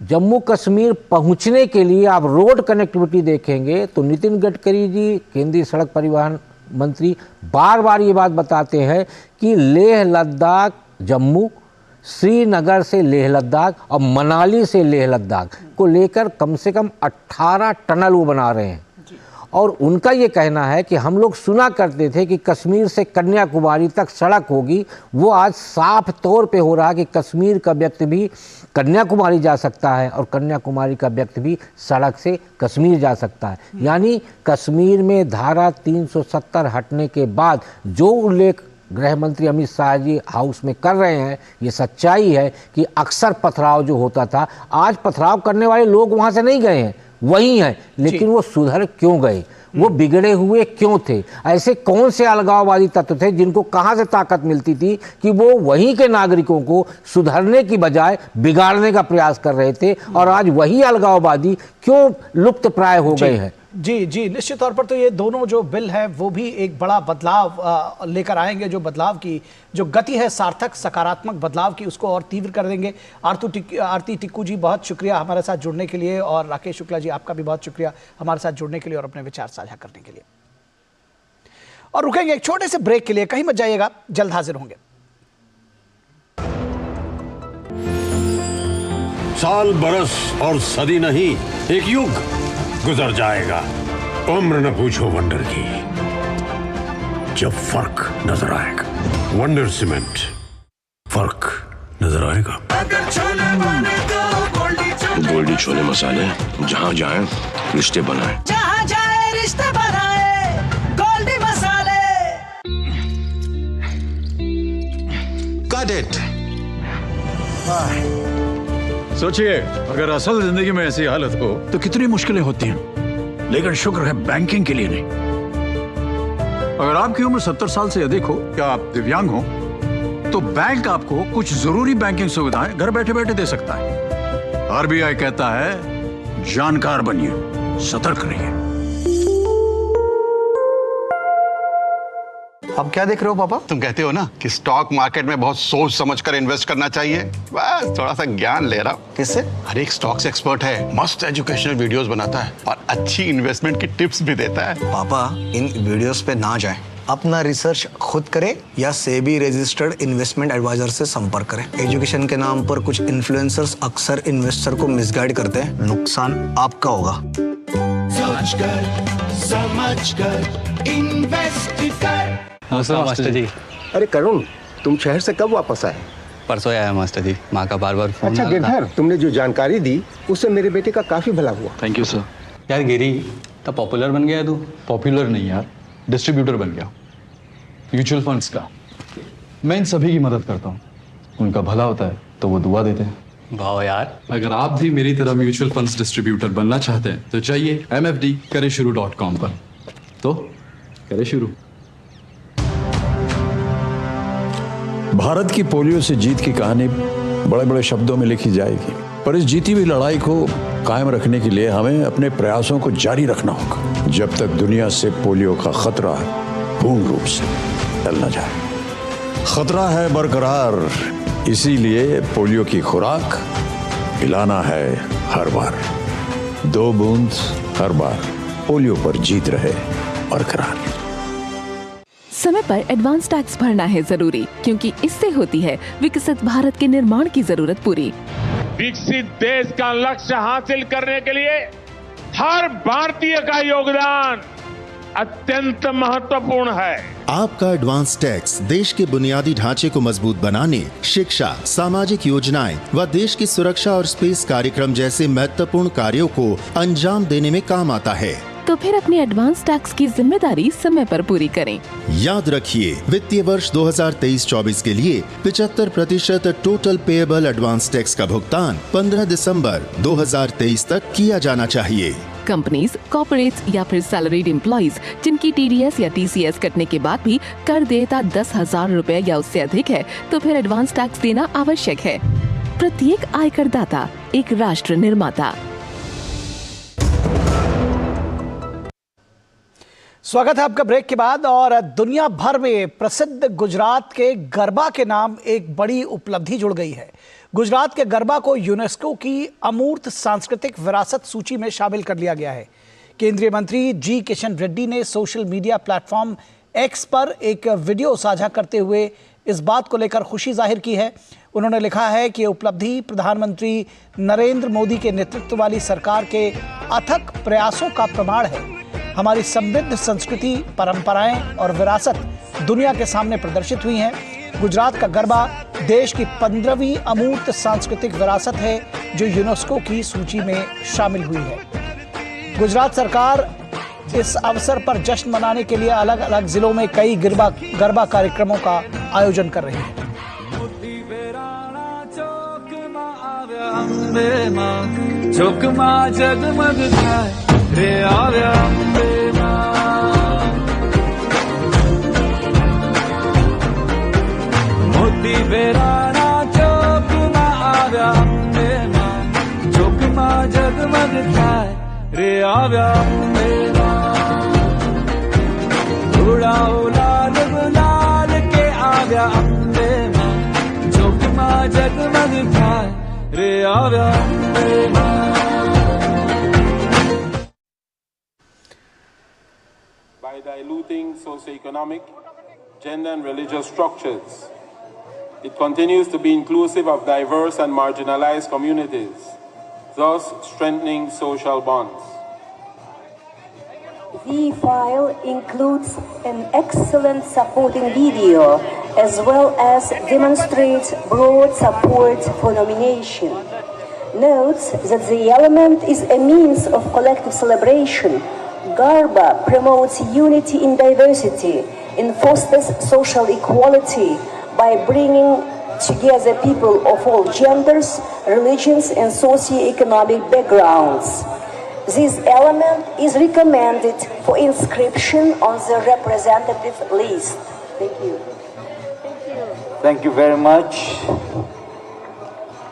जम्मू कश्मीर पहुंचने के लिए आप रोड कनेक्टिविटी देखेंगे तो नितिन गडकरी जी, केंद्रीय सड़क परिवहन मंत्री, बार बार ये बात बताते हैं कि लेह लद्दाख जम्मू, श्रीनगर से लेह लद्दाख और मनाली से लेह लद्दाख को लेकर कम से कम 18 टनल वो बना रहे हैं। और उनका ये कहना है कि हम लोग सुना करते थे कि कश्मीर से कन्याकुमारी तक सड़क होगी, वो आज साफ तौर पे हो रहा है कि कश्मीर का व्यक्ति भी कन्याकुमारी जा सकता है और कन्याकुमारी का व्यक्ति भी सड़क से कश्मीर जा सकता है। यानी कश्मीर में धारा 370 हटने के बाद जो उल्लेख गृह मंत्री अमित शाह जी हाउस में कर रहे हैं, ये सच्चाई है कि अक्सर पथराव जो होता था, आज पथराव करने वाले लोग वहाँ से नहीं गए हैं, वही हैं, लेकिन वो सुधर क्यों गए, वो बिगड़े हुए क्यों थे? ऐसे कौन से अलगाववादी तत्व थे जिनको कहाँ से ताकत मिलती थी कि वो वहीं के नागरिकों को सुधरने की बजाय बिगाड़ने का प्रयास कर रहे थे? और आज वही अलगाववादी क्यों लुप्त प्राय हो गए हैं? जी जी, निश्चित तौर पर तो ये दोनों जो बिल है वो भी एक बड़ा बदलाव लेकर आएंगे। जो बदलाव की जो गति है, सार्थक सकारात्मक बदलाव की, उसको और तीव्र कर देंगे। आरती टिक्कू जी, बहुत शुक्रिया हमारे साथ जुड़ने के लिए, और राकेश शुक्ला जी, आपका भी बहुत शुक्रिया हमारे साथ जुड़ने के लिए और अपने विचार साझा करने के लिए। और रुकेंगे एक छोटे से ब्रेक के लिए, कहीं मत जाइएगा, जल्द हाजिर होंगे। साल, बरस और सदी नहीं, एक युग गुजर जाएगा। उम्र न पूछो वंडर की, जब फर्क नजर आएगा। वंडर सीमेंट, फर्क नजर आएगा। गोल्डी छोले मसाले, जहाँ जाए रिश्ते बनाए, जहाँ जाए रिश्ते बनाए, गोल्डी मसाले। Got it। सोचिए, अगर असल जिंदगी में ऐसी हालत हो तो कितनी मुश्किलें होती हैं, लेकिन शुक्र है बैंकिंग के लिए नहीं। अगर आपकी उम्र 70 साल से अधिक हो या आप दिव्यांग हो तो बैंक आपको कुछ जरूरी बैंकिंग सुविधाएं घर बैठे बैठे दे सकता है। आरबीआई कहता है, जानकार बनिए, सतर्क रहिए। अब क्या देख रहे हो पापा? तुम कहते हो ना कि स्टॉक मार्केट में बहुत सोच समझकर इन्वेस्ट करना चाहिए, बस थोड़ा सा ज्ञान ले रहा हूँ। किससे? हर एक स्टॉक्स एक्सपर्ट है, मस्त एजुकेशनल वीडियोस बनाता है और अच्छी इन्वेस्टमेंट की टिप्स भी देता है। पापा, इन वीडियोस पे ना जाएं, अपना रिसर्च खुद करें या सेबी रजिस्टर्ड इन्वेस्टमेंट एडवाइजर से संपर्क करें। एजुकेशन के नाम पर कुछ इन्फ्लुएंसर्स अक्सर इन्वेस्टर को मिसगाइड करते हैं, नुकसान आपका होगा। समझकर इन्वेस्ट कर। मास्टर जी। अरे करुण, तुम शहर से कब वापस आए? परसों आया मास्टर जी, माँ का बार बार फोन। अच्छा गिरधर, तुमने जो जानकारी दी उससे मेरे बेटे का काफी भला हुआ। Thank you sir. यार गिरी, तो पॉपुलर बन गया तू। पॉपुलर नहीं यार, डिस्ट्रीब्यूटर बन गया म्यूचुअल फंड्स का। मैं इन सभी की मदद करता हूँ, उनका भला होता है तो वो दुआ देते हैं। वाह यार। अगर आप भी मेरी तरह म्यूचुअल फंड्स डिस्ट्रीब्यूटर बनना चाहते हैं तो चाहिए mfd-शुरू.com पर। तो करें शुरू। भारत की पोलियो से जीत की कहानी बड़े बड़े शब्दों में लिखी जाएगी, पर इस जीती हुई लड़ाई को कायम रखने के लिए हमें अपने प्रयासों को जारी रखना होगा, जब तक दुनिया से पोलियो का खतरा पूर्ण रूप से टल न जाए। खतरा है बरकरार, इसीलिए पोलियो की खुराक पिलाना है हर बार। 2 बूंद हर बार, पोलियो पर जीत रहे बरकरार। समय पर एडवांस टैक्स भरना है जरूरी, क्योंकि इससे होती है विकसित भारत के निर्माण की जरूरत पूरी। विकसित देश का लक्ष्य हासिल करने के लिए हर भारतीय का योगदान अत्यंत महत्वपूर्ण है। आपका एडवांस टैक्स देश के बुनियादी ढांचे को मजबूत बनाने, शिक्षा, सामाजिक योजनाएं व देश की सुरक्षा और स्पेस कार्यक्रम जैसे महत्वपूर्ण कार्यों को अंजाम देने में काम आता है। तो फिर अपनी एडवांस टैक्स की जिम्मेदारी समय पर पूरी करें। याद रखिए, वित्तीय वर्ष 2023-24 के लिए 75% टोटल पेएबल एडवांस टैक्स का भुगतान 15 दिसंबर 2023 तक किया जाना चाहिए। कंपनीज, कॉर्पोरेट्स या फिर सैलरीड एम्प्लॉइज जिनकी TDS या TCS कटने के बाद भी कर देयता 10,000 रुपए या उससे अधिक है, तो फिर एडवांस टैक्स देना आवश्यक है। प्रत्येक आयकर दाता एक राष्ट्र निर्माता। स्वागत है आपका ब्रेक के बाद। और दुनिया भर में प्रसिद्ध गुजरात के गरबा के नाम एक बड़ी उपलब्धि जुड़ गई है। गुजरात के गरबा को यूनेस्को की अमूर्त सांस्कृतिक विरासत सूची में शामिल कर लिया गया है। केंद्रीय मंत्री जी किशन रेड्डी ने सोशल मीडिया प्लेटफॉर्म एक्स पर एक वीडियो साझा करते हुए इस बात को लेकर खुशी जाहिर की है। उन्होंने लिखा है कि उपलब्धि प्रधानमंत्री नरेंद्र मोदी के नेतृत्व वाली सरकार के अथक प्रयासों का प्रमाण है। हमारी समृद्ध संस्कृति, परंपराएं और विरासत दुनिया के सामने प्रदर्शित हुई हैं। गुजरात का गरबा देश की 15वीं अमूर्त सांस्कृतिक विरासत है जो यूनेस्को की सूची में शामिल हुई है। गुजरात सरकार इस अवसर पर जश्न मनाने के लिए अलग अलग जिलों में कई गरबा कार्यक्रमों का आयोजन कर रही है। By diluting socioeconomic, gender and religious structures, it continues to be inclusive of diverse and marginalized communities, thus strengthening social bonds. The file includes an excellent supporting video as well as demonstrates broad support for nomination. Notes that the element is a means of collective celebration. Garba promotes unity in diversity and fosters social equality by bringing together people of all genders, religions and socio-economic backgrounds. This element is recommended for inscription on the representative list. Thank you. Thank you very much.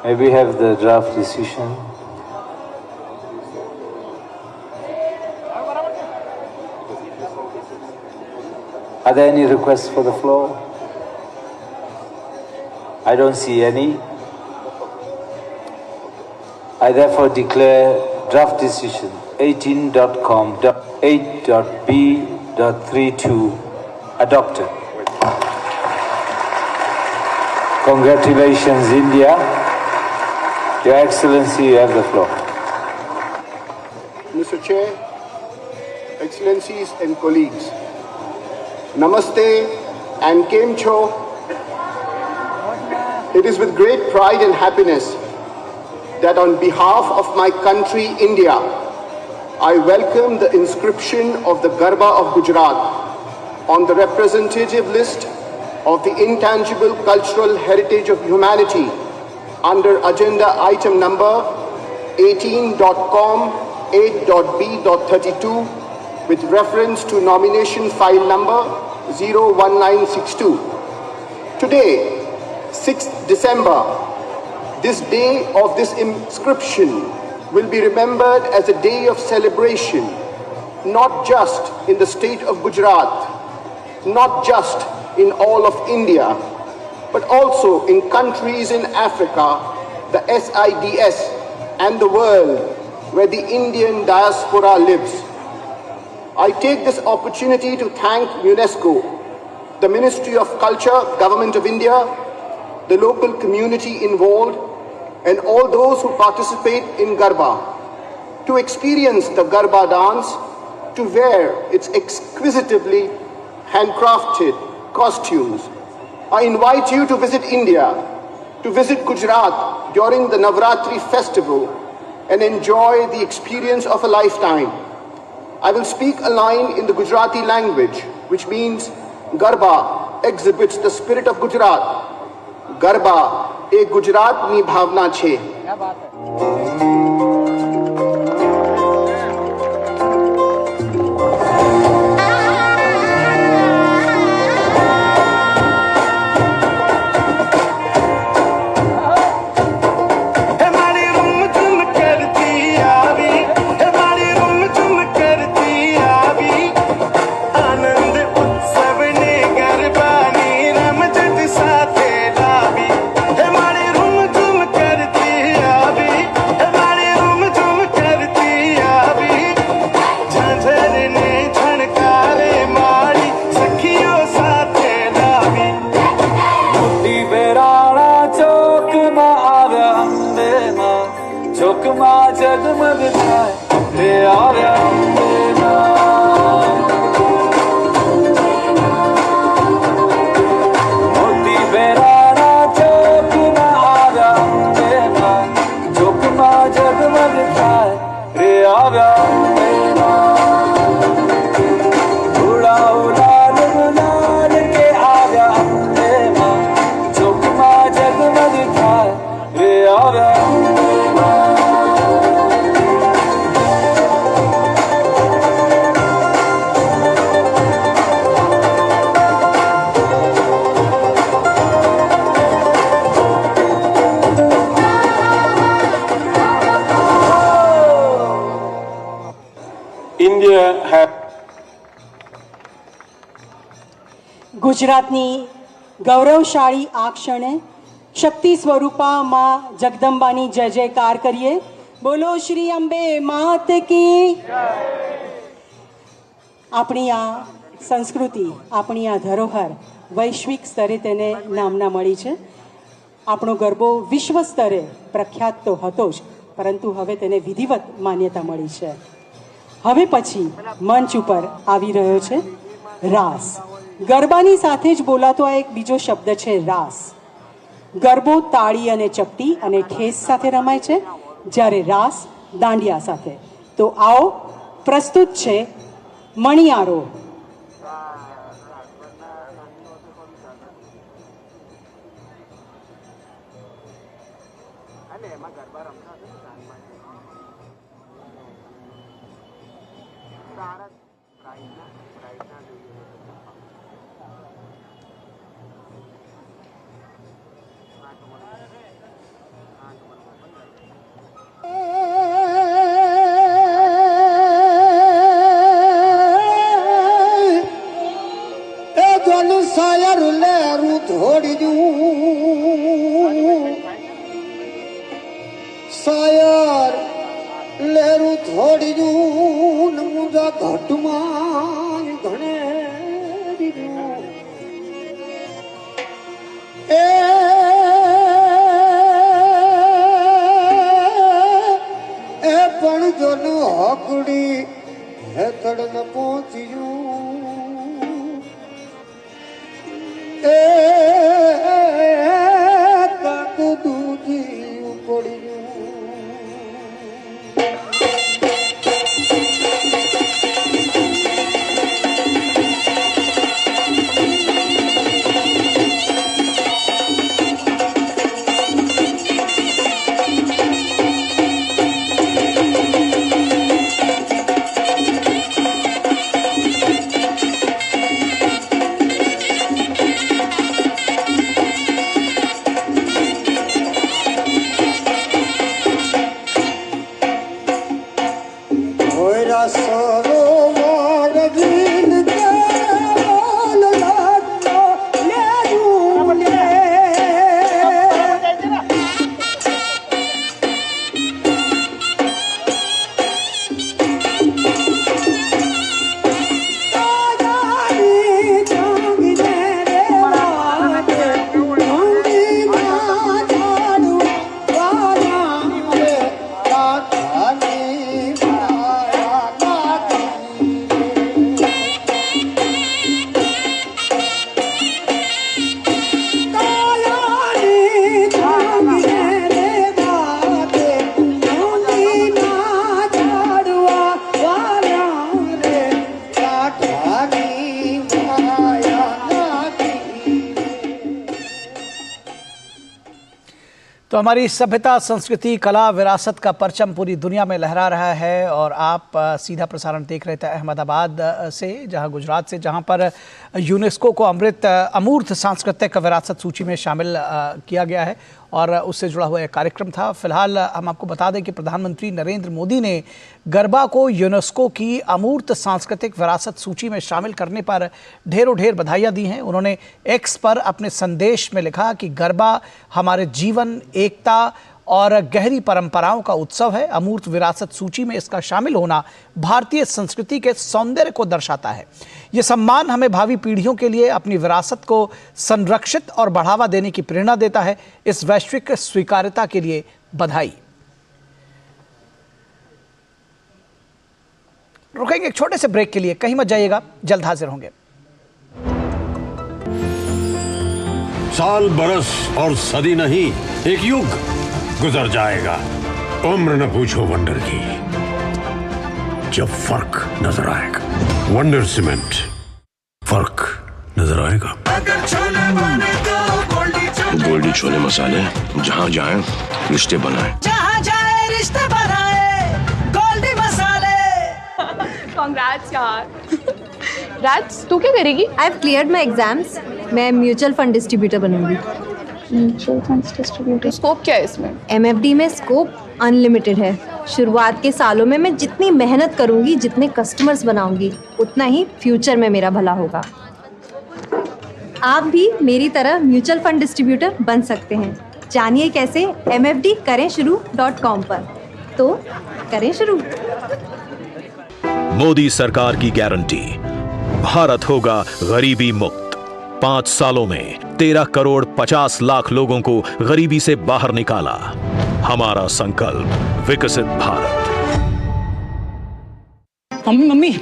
May we have the draft decision? Are there any requests for the floor? I don't see any. I therefore declare draft decision 18.com.8.b.32 adopted. Congratulations, India. Your Excellency, you have the floor. Mr. Chair, Excellencies and colleagues, Namaste and Kemcho. It is with great pride and happiness that on behalf of my country, India, I welcome the inscription of the Garba of Gujarat on the representative list of the intangible cultural heritage of humanity under agenda item number 18.com.8.b.32 with reference to nomination file number 01962. Today, 6th December, this day of this inscription will be remembered as a day of celebration, not just in the state of Gujarat, not just in all of India, but also in countries in Africa, the SIDS, and the world where the Indian diaspora lives. I take this opportunity to thank UNESCO, the Ministry of Culture, Government of India, the local community involved, and all those who participate in Garba, to experience the Garba dance, to wear its exquisitely handcrafted costumes. I invite you to visit India, to visit Gujarat during the Navratri festival and enjoy the experience of a lifetime. I will speak a line in the Gujarati language, which means Garba exhibits the spirit of Gujarat. Garba e Gujarat ni bhavna chhe. जगमग थाय रे आर्या मोती बेराना चौक में आर्या चौक में जगमग थाय रे आर्या उड़ा उलाल गुलाल के आर्या चौक में जगमग थाय रे आर्या ગુજરાતની ગૌરવશાળી આ ક્ષણે શક્તિ સ્વરૂપા માં જગદંબાની જય જયકાર કરીએ. બોલો શ્રી અંબે માત की. આપણી આ સંસ્કૃતિ, આપણી આ ધરોહર વૈશ્વિક સ્તરે તેને નામના મળી છે. આપણો ગરબો વિશ્વ સ્તરે પ્રખ્યાત તો હતો જ, પરંતુ હવે તેને વિધિવત માન્યતા મળી છે. હવે પછી મંચ ઉપર આવી રહ્યો છે રાસ. ગરબાની સાથે જ બોલાતો આ એક બીજો શબ્દ છે રાસ. ગરબો તાળી અને ચપટી અને ઠેસ સાથે રમાય છે, જ્યારે રાસ દાંડિયા સાથે. તો આવો પ્રસ્તુત છે મણિયારો. સાયર લેરું થોડ્યું સાયર લેરું થોડ્યું મુજા ઘટમાં ઘણે એ પણ જોન હકડી હેતડ ન પહોંચ્યું કાક દૂધી પડ્યું. तो हमारी सभ्यता, संस्कृति, कला, विरासत का परचम पूरी दुनिया में लहरा रहा है और आप सीधा प्रसारण देख रहे थे अहमदाबाद से, जहां गुजरात से, जहां पर यूनेस्को को अमूर्त सांस्कृतिक विरासत सूची में शामिल किया गया है और उससे जुड़ा हुआ एक कार्यक्रम था। फिलहाल हम आपको बता दें कि प्रधानमंत्री नरेंद्र मोदी ने गरबा को यूनेस्को की अमूर्त सांस्कृतिक विरासत सूची में शामिल करने पर ढेरों ढेर बधाइयाँ दी हैं। उन्होंने एक्स पर अपने संदेश में लिखा कि गरबा हमारे जीवन, एकता और गहरी परंपराओं का उत्सव है। अमूर्त विरासत सूची में इसका शामिल होना भारतीय संस्कृति के सौंदर्य को दर्शाता है। ये सम्मान हमें भावी पीढ़ियों के लिए अपनी विरासत को संरक्षित और बढ़ावा देने की प्रेरणा देता है। इस वैश्विक स्वीकार्यता के लिए बधाई। रुकेंगे एक छोटे से ब्रेक के लिए, कहीं मत जाइएगा, जल्द हाजिर होंगे। साल, बरस और सदी नहीं, एक युग गुजर जाएगा। उम्र न पूछो वंडर की, जब फर्क नजर आएगा। वंडर सीमेंट, फर्क नजर आएगा। गोल्डी छोले मसाले, जहाँ जाए रिश्ते बनाए, जहाँ जाए रिश्ते बनाए, गोल्डी मसाले। कांग्रेट्स यार। राज, तू क्या करेगी? I have cleared my exams. मैं म्यूचुअल फंड डिस्ट्रीब्यूटर बनूंगी। म्यूचुअल फंड्स डिस्ट्रीब्यूटर, स्कोप क्या है इसमें? एमएफडी में स्कोप अनलिमिटेड है। शुरुआत के सालों में मैं जितनी मेहनत करूंगी, जितने कस्टमर्स बनाऊंगी, उतना ही फ्यूचर में मेरा भला होगा। आप भी मेरी तरह म्यूचुअल फंड डिस्ट्रीब्यूटर बन सकते हैं। जानिए कैसे, mfdkarenshuru.com पर। तो करें शुरू। मोदी सरकार की गारंटी, भारत होगा गरीबी मुक्त। 5 सालों में 13 करोड़ 50 लाख लोगों को गरीबी से बाहर निकाला। हमारा संकल्प, विकसित भारत। मम्मी,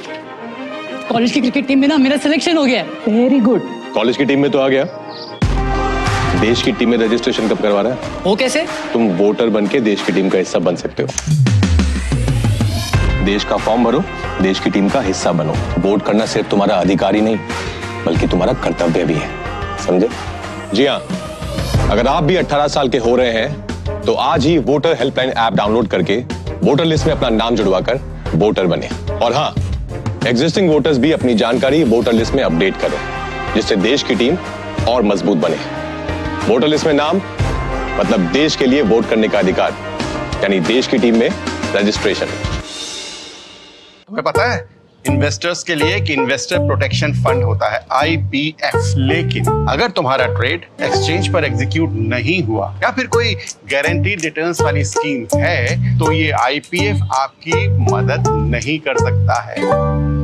कॉलेज की क्रिकेट टीम में ना मेरा सिलेक्शन हो गया है। Very good. कॉलेज की टीम में तो आ गया, देश की टीम में रजिस्ट्रेशन कब करवा रहा है? वो कैसे? तुम वोटर बन के देश की टीम का हिस्सा बन सकते हो। देश का फॉर्म भरो, देश की टीम का हिस्सा बनो। वोट करना सिर्फ तुम्हारा अधिकार ही नहीं, बल्कि तुम्हारा कर्तव्य भी है, समझे? जी हाँ, अगर आप भी 18 साल के हो रहे हैं तो आज ही वोटर हेल्पलाइन ऐप डाउनलोड करके वोटर लिस्ट में अपना नाम जुड़वाकर वोटर बने। और हाँ, एग्जिस्टिंग वोटर्स भी अपनी जानकारी वोटर लिस्ट में अपडेट करें, जिससे देश की टीम और मजबूत बने। वोटर लिस्ट में नाम मतलब देश के लिए वोट करने का अधिकार, यानी देश की टीम में रजिस्ट्रेशन। तुम्हें पता है इन्वेस्टर्स के लिए एक इन्वेस्टर प्रोटेक्शन फंड होता है, IPF। लेकिन अगर तुम्हारा ट्रेड एक्सचेंज पर एग्जीक्यूट नहीं हुआ या फिर कोई गारंटीड रिटर्न्स वाली स्कीम है, तो ये IPF आपकी मदद नहीं कर सकता है।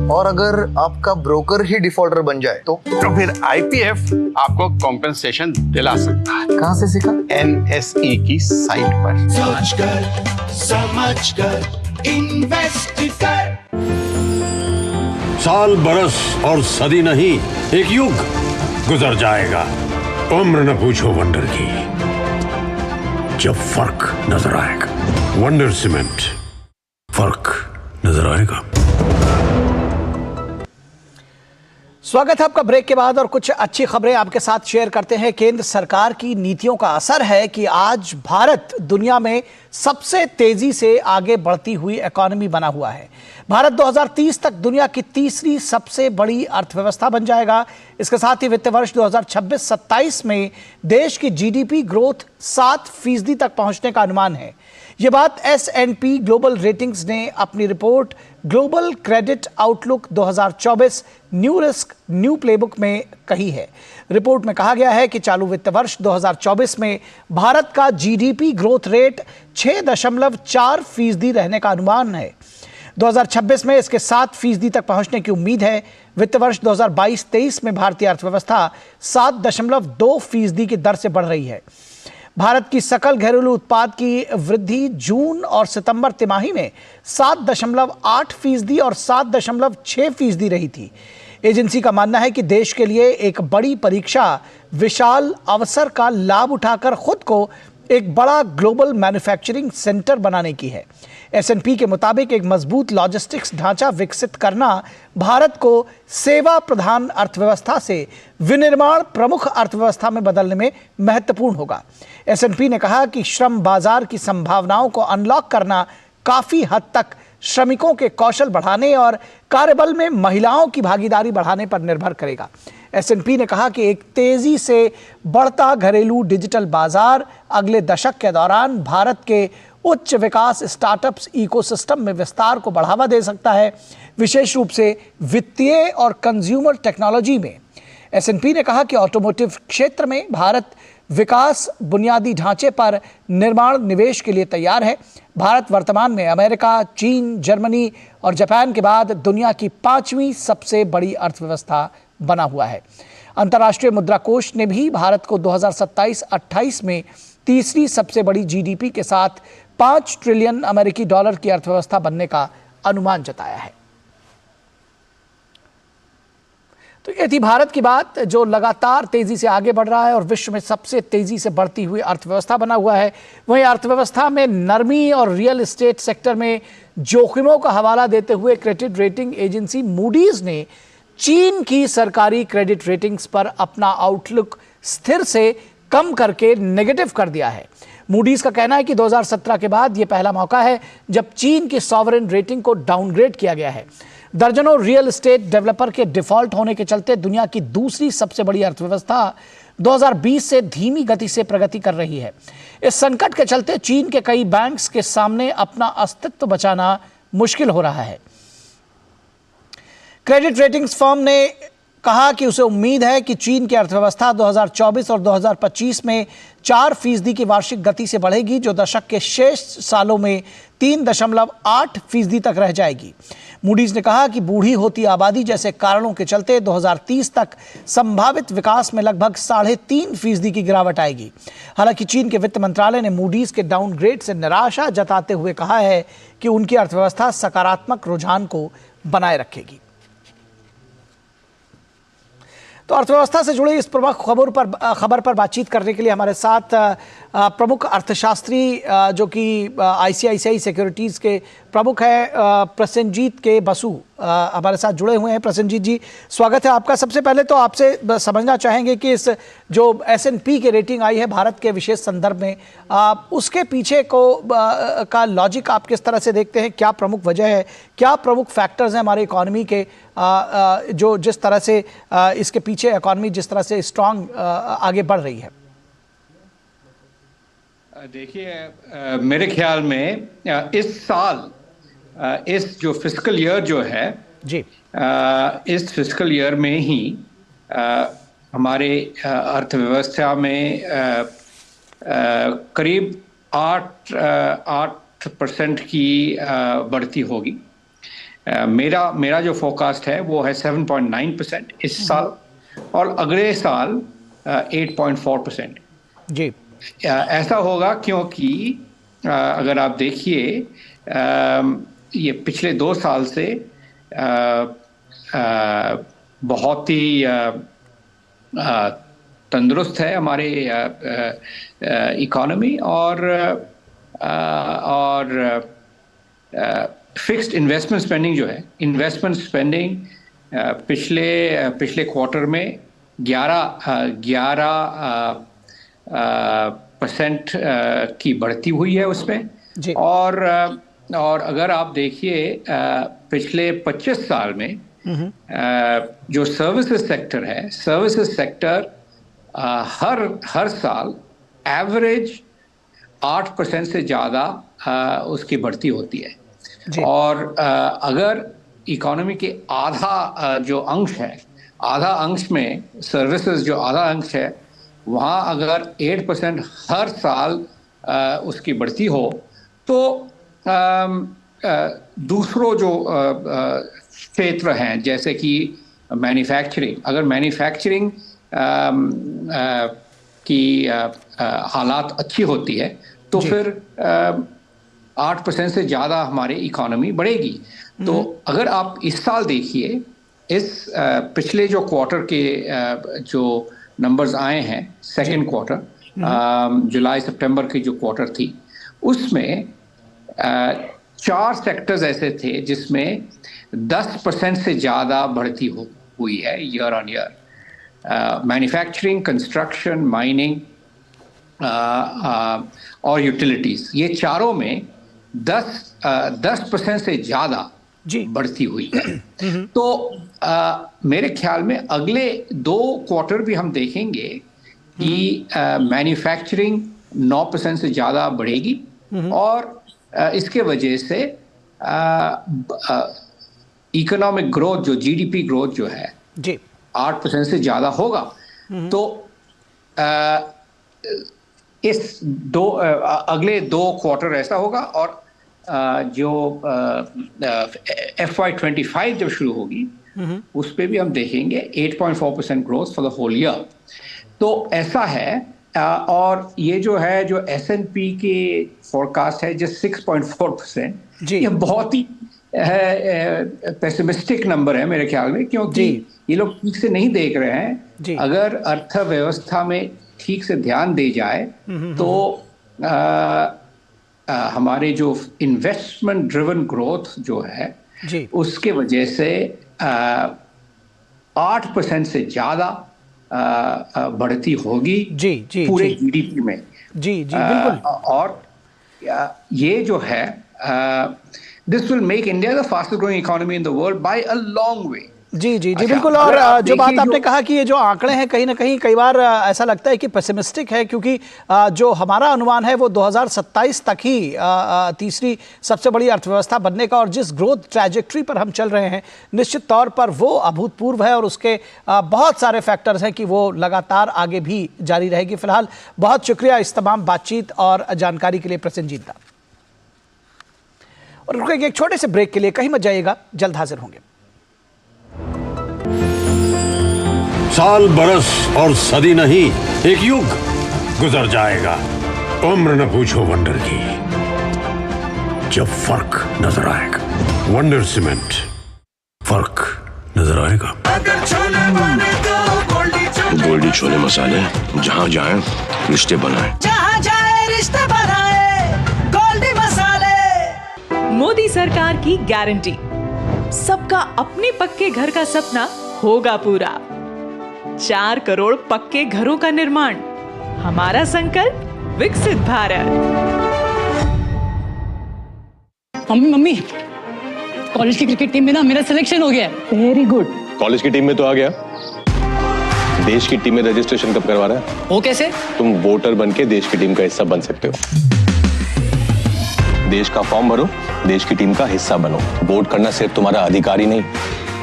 और अगर आपका ब्रोकर ही डिफॉल्टर बन जाए तो फिर IPF आपको कॉम्पेंसेशन दिला सकता है। कहाँ से सीखा? NSE की साइट पर। सोच कर, समझ कर, इन्वेस्ट कर। साल, बरस और सदी नहीं, एक युग गुजर जाएगा। उम्र न पूछो वंडर की, जब फर्क नजर आएगा। वंडर सीमेंट, फर्क नजर आएगा। स्वागत है आपका ब्रेक के बाद और कुछ अच्छी खबरें आपके साथ शेयर करते हैं। केंद्र सरकार की नीतियों का असर है कि आज भारत दुनिया में सबसे तेजी से आगे बढ़ती हुई इकोनॉमी बना हुआ है। भारत 2030 तक दुनिया की तीसरी सबसे बड़ी अर्थव्यवस्था बन जाएगा। इसके साथ ही वित्त वर्ष 2026-27 में देश की GDP ग्रोथ 7% तक पहुंचने का अनुमान है। ये बात S&P ग्लोबल रेटिंग्स ने अपनी report global credit outlook 2024 new risk new playbook में कही है। रिपोर्ट में कहा गया है कि चालू वित्त वर्ष 2024 में भारत का GDP ग्रोथ रेट 6.4% रहने का अनुमान है। 2026 में इसके 7% तक पहुंचने की उम्मीद है। वित्त वर्ष 2022-23 में भारतीय अर्थव्यवस्था 7.2% की दर से बढ़ रही है। भारत की सकल घरेलू उत्पाद की वृद्धि जून और सितंबर तिमाही में 7.8% और 7.6% रही थी। एजेंसी का मानना है कि देश के लिए एक बड़ी परीक्षा विशाल अवसर का लाभ उठाकर खुद को एक बड़ा ग्लोबल मैन्युफैक्चरिंग सेंटर बनाने की है। S&P के मुताबिक एक मजबूत लॉजिस्टिक्स ढांचा विकसित करना भारत को सेवा प्रधान अर्थव्यवस्था से विनिर्माण प्रमुख अर्थव्यवस्था में बदलने में महत्वपूर्ण होगा। S&P ने कहा कि श्रम बाजार की संभावनाओं को अनलॉक करना काफी हद तक श्रमिकों के कौशल बढ़ाने और कार्यबल में महिलाओं की भागीदारी बढ़ाने पर निर्भर करेगा। S&P ने कहा कि एक तेजी से बढ़ता घरेलू डिजिटल बाजार अगले दशक के दौरान भारत के उच्च विकास स्टार्टअप्स इकोसिस्टम में विस्तार को बढ़ावा दे सकता है, विशेष रूप से वित्तीय और कंज्यूमर टेक्नोलॉजी में। S&P ने कहा कि ऑटोमोटिव क्षेत्र में भारत विकास बुनियादी ढांचे पर निर्माण निवेश के लिए तैयार है। भारत वर्तमान में अमेरिका, चीन, जर्मनी और जापान के बाद दुनिया की 5वीं सबसे बड़ी अर्थव्यवस्था बना हुआ है। अंतर्राष्ट्रीय मुद्रा कोष ने भी भारत को 2027-28 में तीसरी सबसे बड़ी जीडीपी के साथ 5 ट्रिलियन अमेरिकी डॉलर की अर्थव्यवस्था बनने का अनुमान जताया है। तो ये थी भारत की बात, जो लगातार तेजी से आगे बढ़ रहा है और विश्व में सबसे तेजी से बढ़ती हुई अर्थव्यवस्था बना हुआ है। वहीं अर्थव्यवस्था में नरमी और रियल एस्टेट सेक्टर में जोखिमों का हवाला देते हुए क्रेडिट रेटिंग एजेंसी मूडीज ने चीन की सरकारी क्रेडिट रेटिंग्स पर अपना आउटलुक स्थिर से कम करके नेगेटिव कर दिया है। मूडीज का कहना है कि 2017 के बाद यह पहला मौका है जब चीन की सॉवरेन रेटिंग को डाउनग्रेड किया गया है। दर्जनों रियल एस्टेट डेवलपर के डिफॉल्ट होने के चलते दुनिया की दूसरी सबसे बड़ी अर्थव्यवस्था 2020 से धीमी गति से प्रगति कर रही है। इस संकट के चलते चीन के कई बैंक्स के सामने अपना अस्तित्व बचाना मुश्किल हो रहा है। क्रेडिट रेटिंग्स फर्म ने कहा कि उसे उम्मीद है कि चीन की अर्थव्यवस्था 2024 और 2025 में 4% की वार्षिक गति से बढ़ेगी, जो दशक के शेष सालों में 3.8% तक रह जाएगी। मूडीज ने कहा कि बूढ़ी होती आबादी जैसे कारणों के चलते 2030 तक संभावित विकास में लगभग 3.5% की गिरावट आएगी। हालांकि चीन के वित्त मंत्रालय ने मूडीज के डाउनग्रेड से निराशा जताते हुए कहा है कि उनकी अर्थव्यवस्था सकारात्मक रुझान को बनाए रखेगी। तो अर्थव्यवस्था से जुड़ी इस प्रमुख खबर पर बातचीत करने के लिए हमारे साथ प्रमुख अर्थशास्त्री जो कि आईसीआईसीआई सिक्योरिटीज़ के प्रमुख हैं प्रसेनजीत के बसु हमारे साथ जुड़े हुए हैं। प्रसेनजीत जी, स्वागत है आपका। सबसे पहले तो आपसे समझना चाहेंगे कि इस जो S&P की रेटिंग आई है भारत के विशेष संदर्भ में, उसके पीछे का लॉजिक आप किस तरह से देखते हैं? क्या प्रमुख वजह है, क्या प्रमुख फैक्टर्स हैं हमारे इकॉनमी के जो जिस तरह से इसके पीछे इकॉनमी जिस तरह से स्ट्रांग आगे बढ़ रही है? देखिए, मेरे ख्याल में इस साल इस जो फिस्कल ईयर जो है जी, इस फिस्कल ईयर में ही हमारे अर्थव्यवस्था में करीब 8% की बढ़ती होगी। मेरा जो फोरकास्ट है वो है 7.9% इस साल और अगले साल 8.4%। जी, ऐसा होगा क्योंकि अगर आप देखिए ये पिछले 2 साल से बहुत ही तंदुरुस्त है हमारे इकोनॉमी और फिक्स्ड इन्वेस्टमेंट स्पेंडिंग जो है, इन्वेस्टमेंट स्पेंडिंग पिछले क्वार्टर में 11% की बढ़ती हुई है उसमें। और अगर आप देखिए पिछले 25 साल में जो सर्विसेज सेक्टर है, सर्विसेज सेक्टर हर साल एवरेज 8% से ज़्यादा उसकी बढ़ती होती है। और अगर इकोनॉमी के आधा जो अंश है, आधा अंश में सर्विसेज जो आधा अंश है, वहाँ अगर 8% हर साल उसकी बढ़ती हो तो दूसरों जो क्षेत्र हैं जैसे कि मैन्युफैक्चरिंग, अगर मैन्युफैक्चरिंग की हालात अच्छी होती है तो फिर 8% से ज़्यादा हमारी इकोनॉमी बढ़ेगी। तो अगर आप इस साल देखिए, इस पिछले जो क्वार्टर के जो नंबर्स आए हैं, सेकेंड क्वार्टर जुलाई सितंबर की जो क्वार्टर थी, उसमें 4 सेक्टर्स ऐसे थे जिसमें 10% से ज़्यादा बढ़ती हुई है year on year. Manufacturing, construction, mining और यूटिलिटीज़, ये चारों में 10% से ज़्यादा बढ़ती हुई है। तो मेरे ख्याल में अगले 2 क्वार्टर भी हम देखेंगे कि मैन्युफैक्चरिंग 9% से ज़्यादा बढ़ेगी और इसके वजह से इकोनॉमिक ग्रोथ, जो जीडीपी ग्रोथ जो है 8% से ज़्यादा होगा। तो इस अगले 2 क्वार्टर ऐसा होगा और जो FY25 जब शुरू होगी उस पे भी हम देखेंगे 8.4% growth for the whole year. तो ऐसा है। और ये जो है, जो S&P के फोरकास्ट है जो 6.4%, ये बहुत ही पेसिमिस्टिक नंबर है मेरे ख्याल में, क्योंकि ये लोग ठीक से नहीं देख रहे हैं। अगर अर्थव्यवस्था में ठीक से ध्यान दे जाए तो हमारे जो इन्वेस्टमेंट ड्रिवन ग्रोथ जो है उसके वजह से 8% से ज़्यादा बढ़ती होगी पूरे जीडीपी में। बिल्कुल। और ये जो है, this will make India the fastest growing economy in the world by a long way. जी बिल्कुल। और जो बात आपने कहा कि ये जो आंकड़े हैं कहीं ना कहीं कई बार ऐसा लगता है कि पेसिमिस्टिक है, क्योंकि जो हमारा अनुमान है वो 2027 तक ही तीसरी सबसे बड़ी अर्थव्यवस्था बनने का, और जिस ग्रोथ ट्रैजेक्टरी पर हम चल रहे हैं निश्चित तौर पर वो अभूतपूर्व है और उसके बहुत सारे फैक्टर्स हैं कि वो लगातार आगे भी जारी रहेगी। फिलहाल बहुत शुक्रिया इस तमाम बातचीत और जानकारी के लिए प्रसेनजीत दा। और रुकेंगे एक छोटे से ब्रेक के लिए, कहीं मत जाइएगा, जल्द हाजिर होंगे। साल, बरस और सदी नहीं, एक युग गुजर जाएगा। उम्र न पूछो वंडर की, जब फर्क नजर आएगा। वंडर सीमेंट, फर्क नजर आएगा। गोल्डी छोले मसाले, जहाँ जाए रिश्ते बनाए, जहाँ जाए रिश्ते बनाए, गोल्डी मसाले। मोदी सरकार की गारंटी, सबका अपने पक्के घर का सपना होगा पूरा। 4 करोड़ पक्के घरों का निर्माण, हमारा संकल्प विकसित भारत। मम्मी, कॉलेज की क्रिकेट टीम में ना मेरा सिलेक्शन हो गया है। Very good. कॉलेज की टीम में तो आ गया, देश की टीम में रजिस्ट्रेशन कब करवा रहा है? वो कैसे? तुम वोटर बन के देश की टीम का हिस्सा बन सकते हो। देश का फॉर्म भरो, देश की टीम का हिस्सा बनो। वोट करना सिर्फ तुम्हारा अधिकार ही नहीं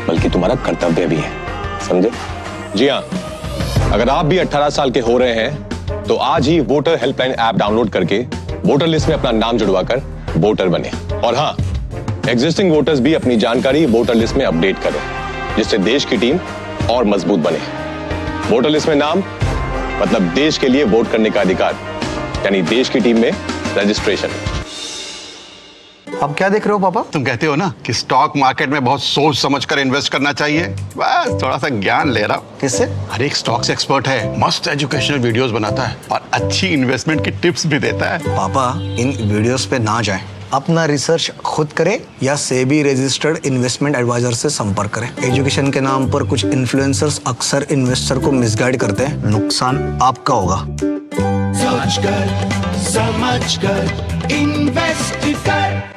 बल्कि तुम्हारा कर्तव्य भी है, समझे? जी हाँ, अगर आप भी 18 साल के हो रहे हैं तो आज ही वोटर हेल्पलाइन ऐप डाउनलोड करके वोटर लिस्ट में अपना नाम जुड़वाकर वोटर बने। और हाँ, एग्जिस्टिंग वोटर्स भी अपनी जानकारी वोटर लिस्ट में अपडेट करें, जिससे देश की टीम और मजबूत बने। वोटर लिस्ट में नाम मतलब देश के लिए वोट करने का अधिकार, यानी देश की टीम में रजिस्ट्रेशन। अब क्या देख रहे हो पापा? तुम कहते हो ना कि स्टॉक मार्केट में बहुत सोच समझकर इन्वेस्ट करना चाहिए, बस थोड़ा सा ज्ञान ले रहा हूं। किससे? हर एक स्टॉक्स एक्सपर्ट है, मस्त एजुकेशनल वीडियोस बनाता है और अच्छी इन्वेस्टमेंट की टिप्स भी देता है। पापा, इन वीडियोस पे ना जाएं, अपना रिसर्च खुद करें या सेबी रजिस्टर्ड इन्वेस्टमेंट एडवाइजर से संपर्क करें। एजुकेशन के नाम पर कुछ इन्फ्लुएंसर्स अक्सर इन्वेस्टर को मिसगाइड करते हैं, नुकसान आपका होगा। सोच कर, समझ कर, इन्वेस्ट कर।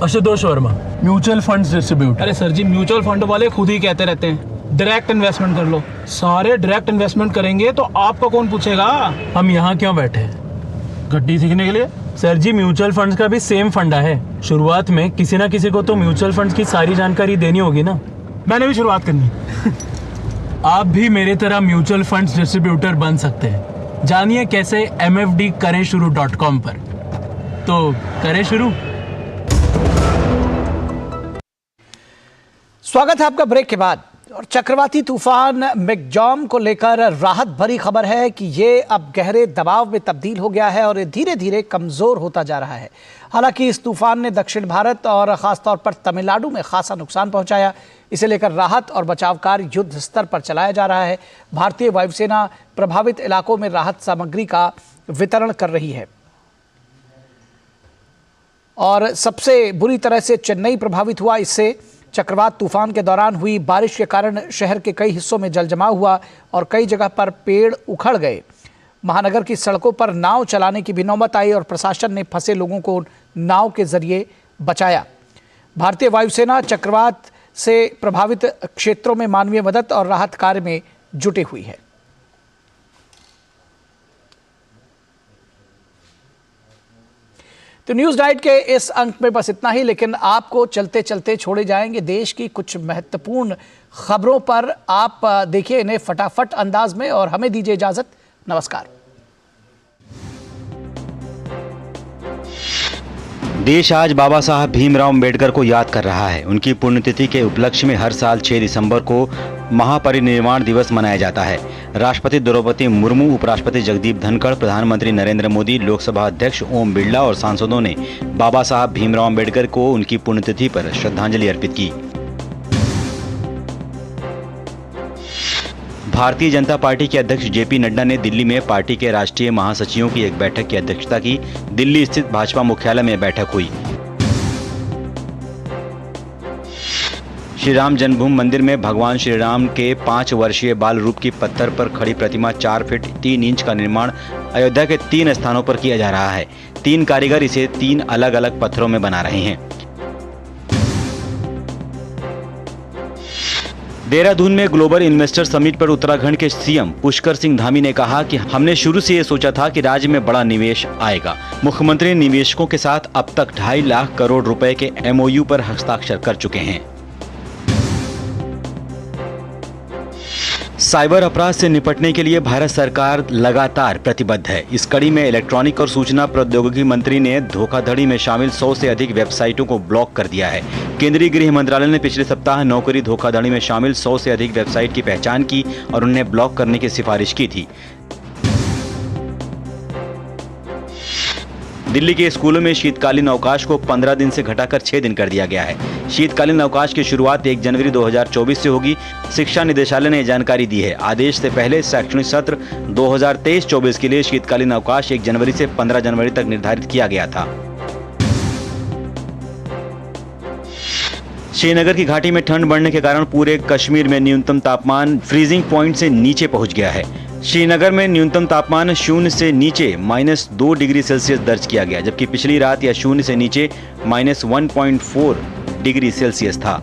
Ashutosh Verma, mutual funds distributor. अरे सर जी, म्यूचुअल फंड वाले खुद ही कहते रहते हैं डायरेक्ट इन्वेस्टमेंट कर लो। सारे डायरेक्ट इन्वेस्टमेंट करेंगे तो आपका कौन पूछेगा? हम यहाँ क्यों बैठे हैं? गड्डी सीखने के लिए? सर जी, म्यूचुअल फंड्स का भी सेम फंडा है। शुरुआत में किसी ना किसी को तो म्यूचुअल फंड्स की सारी जानकारी देनी होगी ना। मैंने भी शुरुआत करनी। आप भी मेरे तरह म्यूचुअल फंड्स डिस्ट्रीब्यूटर बन सकते हैं। जानिए कैसे mfdkarenshuru.com पर। तो करें शुरू। स्वागत है आपका ब्रेक के बाद। और चक्रवाती तूफान मिगजॉम को लेकर राहत भरी खबर है कि ये अब गहरे दबाव में तब्दील हो गया है और ये धीरे धीरे कमज़ोर होता जा रहा है। हालांकि इस तूफान ने दक्षिण भारत और ख़ासतौर पर तमिलनाडु में खासा नुकसान पहुंचाया। इसे लेकर राहत और बचाव कार्य युद्ध स्तर पर चलाया जा रहा है। भारतीय वायुसेना प्रभावित इलाकों में राहत सामग्री का वितरण कर रही है। और सबसे बुरी तरह से चेन्नई प्रभावित हुआ। इससे चक्रवात तूफान के दौरान हुई बारिश के कारण शहर के कई हिस्सों में जलजमाव हुआ और कई जगह पर पेड़ उखड़ गए। महानगर की सड़कों पर नाव चलाने की भी नौबत आई और प्रशासन ने फंसे लोगों को नाव के जरिए बचाया। भारतीय वायुसेना चक्रवात से प्रभावित क्षेत्रों में मानवीय मदद और राहत कार्य में जुटी हुई है। तो न्यूज़ नाइट के इस अंक में बस इतना ही, लेकिन आपको चलते चलते छोड़े जाएंगे देश की कुछ महत्वपूर्ण खबरों पर। आप देखिए इन्हें फटाफट अंदाज में और हमें दीजिए इजाजत। नमस्कार। देश आज बाबा साहब भीमराव अम्बेडकर को याद कर रहा है। उनकी पुण्यतिथि के उपलक्ष्य में हर साल 6 दिसंबर को महापरिनिर्वाण दिवस मनाया जाता है। राष्ट्रपति द्रौपदी मुर्मू, उपराष्ट्रपति जगदीप धनखड़, प्रधानमंत्री नरेंद्र मोदी, लोकसभा अध्यक्ष ओम बिरला और सांसदों ने बाबा साहब भीमराव अम्बेडकर को उनकी पुण्यतिथि पर श्रद्धांजलि अर्पित की। भारतीय जनता पार्टी के अध्यक्ष जेपी नड्डा ने दिल्ली में पार्टी के राष्ट्रीय महासचिवों की एक बैठक की अध्यक्षता की। दिल्ली स्थित भाजपा मुख्यालय में बैठक हुई। श्री राम जन्मभूमि मंदिर में भगवान श्री राम के 5 वर्षीय बाल रूप की पत्थर पर खड़ी प्रतिमा 4 फीट 3 इंच का निर्माण अयोध्या के 3 स्थानों पर किया जा रहा है। 3 कारीगर इसे 3 अलग अलग पत्थरों में बना रहे हैं। देहरादून में ग्लोबल इन्वेस्टर समिट पर उत्तराखंड के सीएम पुष्कर सिंह धामी ने कहा कि हमने शुरू से ये सोचा था कि राज्य में बड़ा निवेश आएगा। मुख्यमंत्री ने निवेशकों के साथ अब तक 2.5 लाख करोड़ रुपए के MOU पर हस्ताक्षर कर चुके हैं। साइबर अपराध से निपटने के लिए भारत सरकार लगातार प्रतिबद्ध है। इस कड़ी में इलेक्ट्रॉनिक और सूचना प्रौद्योगिकी मंत्री ने धोखाधड़ी में शामिल 100 से अधिक वेबसाइटों को ब्लॉक कर दिया है। केंद्रीय गृह मंत्रालय ने पिछले सप्ताह नौकरी धोखाधड़ी में शामिल 100 से अधिक वेबसाइट की पहचान की और उन्हें ब्लॉक करने की सिफारिश की थी। दिल्ली के स्कूलों में शीतकालीन अवकाश को 15 दिन से घटाकर 6 दिन कर दिया गया है। शीतकालीन अवकाश की शुरुआत 1 जनवरी 2024 से होगी। शिक्षा निदेशालय ने जानकारी दी है। आदेश से पहले शैक्षणिक सत्र 2023-24 के लिए शीतकालीन अवकाश 1 जनवरी से 15 जनवरी तक निर्धारित किया गया था। श्रीनगर की घाटी में ठंड बढ़ने के कारण पूरे कश्मीर में न्यूनतम तापमान फ्रीजिंग पॉइंट से नीचे पहुंच गया है। श्रीनगर में न्यूनतम तापमान 0 से नीचे -2 डिग्री सेल्सियस दर्ज किया गया, जबकि पिछली रात यह 0 से नीचे -1.4 डिग्री सेल्सियस था।